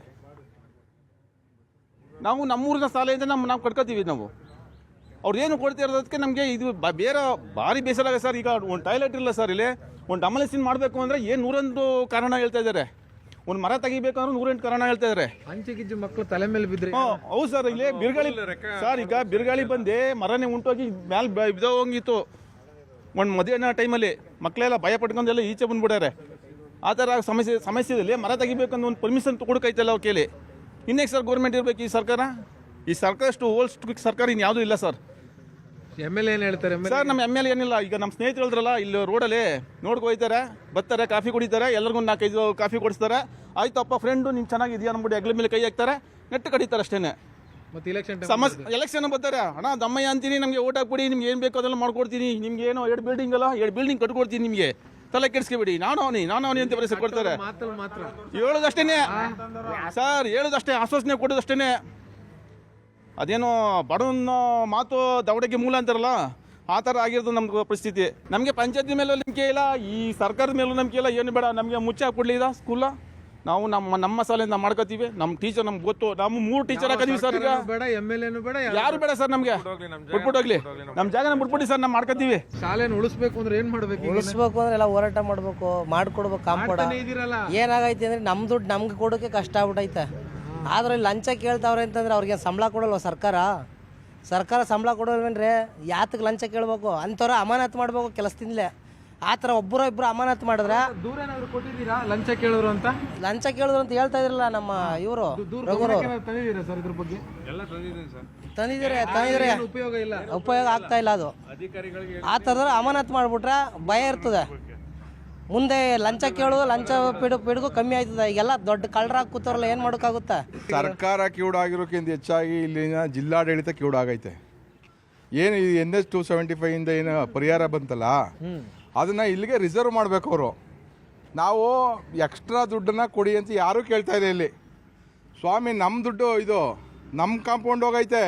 ನಾವು ನಮ್ಮೂರಿನ ಶಾಲೆಯಿಂದ ನಾವು ಕಟ್ಕೋತೀವಿ. ನಾವು ಅವ್ರು ಏನು ಕೊಡ್ತಾ ಇರೋದಕ್ಕೆ ನಮಗೆ ಇದು ಬೇರೆ ಭಾರಿ ಬೇಸರ ಆಗ ಸರ್. ಈಗ ಒಂದು ಟಾಯ್ಲೆಟ್ ಇಲ್ಲ ಸರ್ ಇಲ್ಲಿ. ಒಂದು ಡಮಲೇಷನ್ ಮಾಡಬೇಕು ಅಂದರೆ ಏನು 101 ಕಾರಣ ಹೇಳ್ತಾ ಇದ್ದಾರೆ. ಒಂದು ಮರ ತೆಗಿಬೇಕಂದ್ರೆ 108 ಕಾರಣ ಹೇಳ್ತಾ ಇದ್ದಾರೆ. ಹಂಚಿಗಿಜ್ಜು ಮಕ್ಕಳು ತಲೆ ಮೇಲೆ ಬಿದ್ದರೆ ಹೌದು ಸರ್. ಇಲ್ಲಿ ಬಿರುಗಾಳಿ ಸರ್, ಈಗ ಬಿರುಗಾಳಿ ಬಂದು ಮರನೇ ಉಂಟೋಗಿ ಮ್ಯಾಲೆ ಬಿದ್ದೋಗಿತ್ತು. ಒಂದು ಮಧ್ಯಾಹ್ನ ಟೈಮಲ್ಲಿ ಮಕ್ಕಳೆಲ್ಲ ಭಯ ಪಟ್ಕೊಂಡೆಲ್ಲ ಈಚೆ ಬಂದ್ಬಿಟ್ಟಾರೆ. ಆ ಥರ ಸಮಸ್ಯೆದಲ್ಲಿ ಮರ ತೆಗಿಬೇಕಂದ್ರೆ ಒಂದು ಪರ್ಮಿಷನ್ ಕೊಡೋಕೈತಲ್ಲ ಅವ್ರು ಕೇಳಿ. ಇನ್ನೇಕೆ ಸರ್ ಗೌರ್ಮೆಂಟ್ ಇರಬೇಕು ಈ ಸರ್ಕಾರ? ಈ ಸರ್ಕಾರ ಅಷ್ಟು ಓಲ್ಡ್ ಸರ್ಕಾರ ಇನ್ಯಾವುದೂ ಇಲ್ಲ ಸರ್. MLA ಏನು ಹೇಳ್ತಾರೆ? ಸರ್ ನಮ್ಮ MLA ಏನಿಲ್ಲ, ಈಗ ನಮ್ಮ ಸ್ನೇಹಿತರು ಹೇಳಿದ್ರಲ್ಲ, ಇಲ್ಲಿ ರೋಡಲ್ಲಿ ನೋಡ್ಕೊ ಹೋಯ್ತಾರೆ, ಬರ್ತಾರೆ, ಕಾಫಿ ಕುಡಿತಾರೆ, ಎಲ್ಲರಿಗೂ 4-5 ಕಾಫಿ ಕೊಡಿಸ್ತಾರೆ. ಆಯ್ತಪ್ಪ ಫ್ರೆಂಡು ನೀನು ಚೆನ್ನಾಗಿದೆಯಾ ಅಂದ್ಬಿಟ್ಟು ಹೆಗ್ಲ ಮೇಲೆ ಕೈ ಹಾಕ್ತಾರೆ, ನೆಟ್ಟು ಕಡಿತಾರೆ ಅಷ್ಟೇ. ಮತ್ತೆ ಇಲೆಕ್ಷನ್ ಸಮಸ್ಯೆ ಎಲೆಕ್ಷನ್ ಬರ್ತಾರೆ, ಅಣ್ಣ ದಮ್ಮಯ್ಯ ಅಂತೀನಿ, ನಮಗೆ ಓಟ್ ಹಾಕ್ಬಿಡಿ, ನಿಮ್ಗೆ ಏನು ಬೇಕೋ ಅದೆಲ್ಲ ಮಾಡ್ಕೊಡ್ತೀನಿ, ನಿಮ್ಗೆ ಏನೋ 2 ಬಿಲ್ಡಿಂಗ್ ಅಲ್ಲ 2 ಬಿಲ್ಡಿಂಗ್ ಕಟ್ಕೊಡ್ತೀನಿ, ನಿಮಗೆ ತಲೆ ಕೆಡಿಸ್ಕೊಬೇಡಿ, ನಾನು ಅವನಿ ಅಂತ ಬರೀ ಕೊಡ್ತಾರೆ. ಮಾತ್ರ ಹೇಳೋದಷ್ಟೇನೆ ಸರ್, ಹೇಳೋದಷ್ಟೇ, ಆಶ್ವಾಸನೆ ಕೊಡೋದಷ್ಟೇನೆ. ಅದೇನೋ ಬಡವನ ಮಾತು ದವಡೆಗೆ ಮೂಲ ಅಂತಾರಲ್ಲ, ಆ ಥರ ಆಗಿರೋದು ನಮ್ಗೆ ಪರಿಸ್ಥಿತಿ. ನಮಗೆ ಪಂಚಾಯತಿ ಮೇಲೂ ನಂಬಿಕೆ ಇಲ್ಲ, ಈ ಸರ್ಕಾರದ ಮೇಲೂ ನಂಬಿಕೆ ಇಲ್ಲ, ಏನು ಬೇಡ, ನಮಗೆ ಮುಚ್ಚಾಕ್ಬಿಡ್ಲಿ ಇದ ಸ್ಕೂಲ. ನಾವು ನಮ್ಮ ಶಾಲೆಯಿಂದ ಮಾಡ್ಕೋತೀವಿ, ನಮ್ಮ ಟೀಚರ್ ನಮ್ಗೆ ಗೊತ್ತು, ನಮ್ಮ 3 ಟೀಚರ್ ಹಾಕೋತೀವಿ ಸರ್. ಈಗ ಬೇಡ, MLA ಬೇಡ, ಯಾರು ಬೇಡ ಸರ್, ನಮಗೆ ಬಿಟ್ಬಿಟ್ಟೋಗ್ಲಿ, ನಮ್ಮ ಜಾಗನ ಬಿಟ್ಬಿಟ್ಟು ಸರ್, ನಾವು ಮಾಡ್ಕೋತೀವಿ. ಶಾಲೆನ ಉಳಿಸ್ಬೇಕು ಅಂದ್ರೆ ಏನ್ ಮಾಡ್ಬೇಕು? ಉಳಿಸ್ಬೇಕು ಅಂದ್ರೆ ಎಲ್ಲ ಹೋರಾಟ ಮಾಡ್ಬೇಕು, ಮಾಡ್ಕೊಡ್ಬೇಕು ಕಾಂಪೌಂಡ್. ಇದೀರಲ್ಲ, ಏನಾಗೈತೆ ಅಂದ್ರೆ ನಮ್ಮ ದುಡ್ಡು ನಮ್ಗೆ ಕೊಡೋಕೆ ಕಷ್ಟ ಆಗ್ಬಿಟ್ಟೈತೆ. ಆದ್ರೆ ಲಂಚ ಕೇಳ್ತಾವ್ರೆ ಅಂತಂದ್ರೆ ಅವ್ರಿಗೆ ಸಂಬಳ ಕೊಡಲ್ವ ಸರ್ಕಾರ ಸಂಬಳ ಕೊಡೋಲ್ವೇನ್ರಿ? ಯಾತಕ್ಕೆ ಲಂಚ ಕೇಳ್ಬೇಕು? ಅಂಥವ್ರ ಅಮಾನತ್ ಮಾಡ್ಬೇಕು ಕೆಲಸದಿಂದಲೇ. ಆ ಥರ ಒಬ್ಬರು ಇಬ್ಬರು ಅಮಾನತ್ ಮಾಡಿದ್ರೆ ದೂರ ಏನಾದ್ರು ಕೊಟ್ಟಿದ್ದೀರಾ ಲಂಚ ಕೇಳಿದ್ರು ಅಂತ? ಲಂಚ ಕೇಳಿದ್ರು ಅಂತ ಹೇಳ್ತಾ ಇದ್ರಲ್ಲ ನಮ್ಮ ಇವರು ರಘುರು. ತಂದಿದ್ದೀರಾ ಸರ್ ಇದ್ರ ಬಗ್ಗೆ? ತಂದಿದ್ರೆ ಉಪಯೋಗ ಇಲ್ಲ, ಉಪಯೋಗ ಆಗ್ತಾ ಇಲ್ಲ. ಅದು ಆ ಥರದವ್ರು ಅಮಾನತ್ ಮಾಡಿಬಿಟ್ರೆ ಭಯ ಇರ್ತದೆ. ಮುಂದೆ ಲಂಚ ಕೇಳೋದು, ಲಂಚ ಪಿಡುಗು ಕಮ್ಮಿ ಆಯ್ತದೆ. ಈಗೆಲ್ಲ ದೊಡ್ಡ ಕಳ್ಳರಾಗಿ ಕೂತವ್ರಲ್ಲ, ಏನು ಮಾಡೋಕ್ಕಾಗುತ್ತೆ? ಸರ್ಕಾರ ಕಿವುಡಾಗಿರೋಕ್ಕಿಂತ ಹೆಚ್ಚಾಗಿ ಇಲ್ಲಿನ ಜಿಲ್ಲಾಡಳಿತ ಕಿವುಡಾಗೈತೆ. ಏನು ಈ NH 275 ಇಂದ ಏನು ಪರಿಹಾರ ಬಂತಲ್ಲ, ಅದನ್ನು ಇಲ್ಲಿಗೆ ರಿಸರ್ವ್ ಮಾಡಬೇಕು ಅವರು. ನಾವು ಎಕ್ಸ್ಟ್ರಾ ದುಡ್ಡನ್ನು ಕೊಡಿ ಅಂತ ಯಾರೂ ಕೇಳ್ತಾ ಇಲ್ಲ ಇಲ್ಲಿ. ಸ್ವಾಮಿ, ನಮ್ಮ ದುಡ್ಡು ಇದು ನಮ್ಮ ಕಾಂಪೌಂಡ್ ಹೋಗೈತೆ,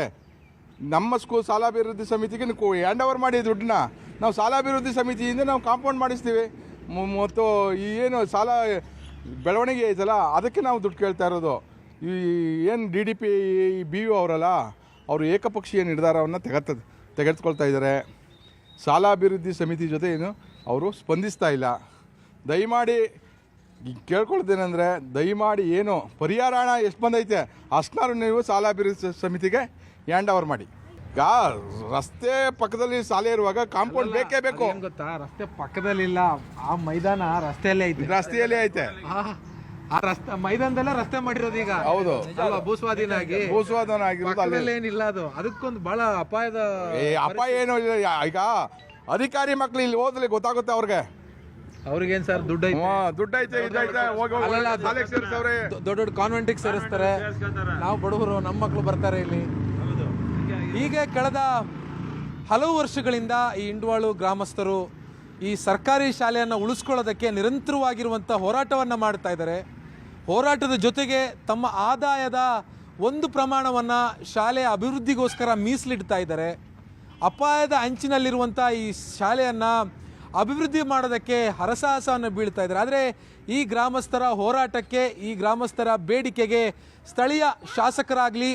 ನಮ್ಮ ಸಾಲಾಭಿವೃದ್ಧಿ ಸಮಿತಿಗೆ ಹ್ಯಾಂಡ್ ಓವರ್ ಮಾಡಿ ದುಡ್ಡನ್ನ. ನಾವು ಸಾಲಾಭಿವೃದ್ಧಿ ಸಮಿತಿಯಿಂದ ನಾವು ಕಾಂಪೌಂಡ್ ಮಾಡಿಸ್ತೀವಿ. ಮತ್ತು ಈ ಏನು ಸಾಲ ಬೆಳವಣಿಗೆ ಐತಲ್ಲ, ಅದಕ್ಕೆ ನಾವು ದುಡ್ಡು ಕೇಳ್ತಾ ಇರೋದು. ಈ ಏನು DDP BU ಅವರಲ್ಲ, ಅವರು ಏಕಪಕ್ಷೀಯ ನಿರ್ಧಾರವನ್ನು ತೆಗೆದುಕೊಳ್ತಾ ಇದ್ದಾರೆ. ಸಾಲಾಭಿವೃದ್ಧಿ ಸಮಿತಿ ಜೊತೆ ಏನು ಅವರು ಸ್ಪಂದಿಸ್ತಾ ಇಲ್ಲ. ದಯಮಾಡಿ ಕೇಳ್ಕೊಳ್ತೇನೆಂದರೆ, ದಯಮಾಡಿ ಏನು ಪರಿಹಾರ ಹಣ ಎಷ್ಟು ಬಂದೈತೆ ಅಷ್ಟನ್ನಾರು ನೀವು ಸಾಲಾಭಿವೃದ್ಧಿ ಸಮಿತಿಗೆ ಹ್ಯಾಂಡ್ ಓವರ್ ಮಾಡಿ. ಈಗ ರಸ್ತೆ ಪಕ್ಕದಲ್ಲಿ ಶಾಲೆ ಇರುವಾಗ ಕಾಂಪೌಂಡ್ ಬೇಕೇ ಬೇಕು. ಗೊತ್ತಾ, ರಸ್ತೆ ಪಕ್ಕದಲ್ಲಿ ಇಲ್ಲ, ಆ ಮೈದಾನ ರಸ್ತೆಯಲ್ಲೇ ಐತೆ. ರಸ್ತೆಯಲ್ಲೇ ಐತೆ, ಆ ರಸ್ತೆ ಮೈದಾನದಲ್ಲೇ ರಸ್ತೆ ಮಾಡಿರೋದು ಈಗ. ಹೌದು, ಭೂಸ್ವಾಧೀನ ಆಗಿರೋದು ಏನಿಲ್ಲ. ಅದು ಅದಕ್ಕೊಂದು ಬಹಳ ಅಪಾಯದ ಅಪಾಯ ಏನೂ ಇಲ್ಲ. ಈಗ ಅಧಿಕಾರಿ ಮಕ್ಳು ಇಲ್ಲಿ ಹೋದ್ರೆ ಗೊತ್ತಾಗುತ್ತೆ ಅವ್ರಿಗೇನ್ ಸರ್ ದುಡ್ಡು ಐತೆ. ದೊಡ್ಡ ಕಾನ್ವೆಂಟಿಗೆ ಸೇರಿಸ್ತಾರೆ. ನಾವು ಬಡವರು, ನಮ್ಮ ಮಕ್ಕಳು ಬರ್ತಾರೆ ಇಲ್ಲಿ. ಹೀಗೆ ಕಳೆದ ಹಲವು ವರ್ಷಗಳಿಂದ ಈ ಇಂಡ್ವಾಳು ಗ್ರಾಮಸ್ಥರು ಈ ಸರ್ಕಾರಿ ಶಾಲೆಯನ್ನು ಉಳಿಸ್ಕೊಳ್ಳೋದಕ್ಕೆ ನಿರಂತರವಾಗಿರುವಂಥ ಹೋರಾಟವನ್ನು ಮಾಡ್ತಾ ಇದ್ದಾರೆ. ಹೋರಾಟದ ಜೊತೆಗೆ ತಮ್ಮ ಆದಾಯದ ಒಂದು ಪ್ರಮಾಣವನ್ನು ಶಾಲೆಯ ಅಭಿವೃದ್ಧಿಗೋಸ್ಕರ ಮೀಸಲಿಡ್ತಾ ಇದ್ದಾರೆ. ಅಪಾಯದ ಅಂಚಿನಲ್ಲಿರುವಂಥ ಈ ಶಾಲೆಯನ್ನು ಅಭಿವೃದ್ಧಿ ಮಾಡೋದಕ್ಕೆ ಹರಸಾಹಸವನ್ನು ಬೀಳ್ತಾ ಇದ್ದಾರೆ. ಆದರೆ ಈ ಗ್ರಾಮಸ್ಥರ ಹೋರಾಟಕ್ಕೆ, ಈ ಗ್ರಾಮಸ್ಥರ ಬೇಡಿಕೆಗೆ ಸ್ಥಳೀಯ ಶಾಸಕರಾಗಲಿ,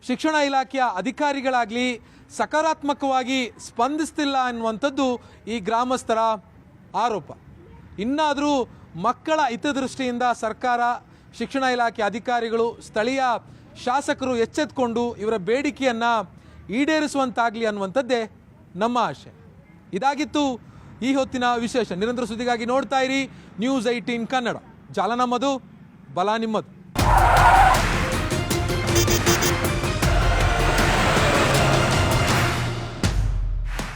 ಶಿಕ್ಷಣ ಇಲಾಖೆಯ ಅಧಿಕಾರಿಗಳಾಗಲಿ ಸಕಾರಾತ್ಮಕವಾಗಿ ಸ್ಪಂದಿಸ್ತಿಲ್ಲ ಅನ್ನುವಂಥದ್ದು ಈ ಗ್ರಾಮಸ್ಥರ ಆರೋಪ. ಇನ್ನಾದರೂ ಮಕ್ಕಳ ಹಿತದೃಷ್ಟಿಯಿಂದ ಸರ್ಕಾರ, ಶಿಕ್ಷಣ ಇಲಾಖೆ ಅಧಿಕಾರಿಗಳು, ಸ್ಥಳೀಯ ಶಾಸಕರು ಎಚ್ಚೆತ್ತುಕೊಂಡು ಇವರ ಬೇಡಿಕೆಯನ್ನು ಈಡೇರಿಸುವಂತಾಗಲಿ ಅನ್ನುವಂಥದ್ದೇ ನಮ್ಮ ಆಶೆ. ಇದಾಗಿತ್ತು ಈ ಹೊತ್ತಿನ ವಿಶೇಷ. ನಿರಂತರ ಸುದ್ದಿಗಾಗಿ ನೋಡ್ತಾ ಇರಿ News 18 ಕನ್ನಡ. ಜಾಲ ನಮ್ಮದು, ಬಲ ನಿಮ್ಮದು.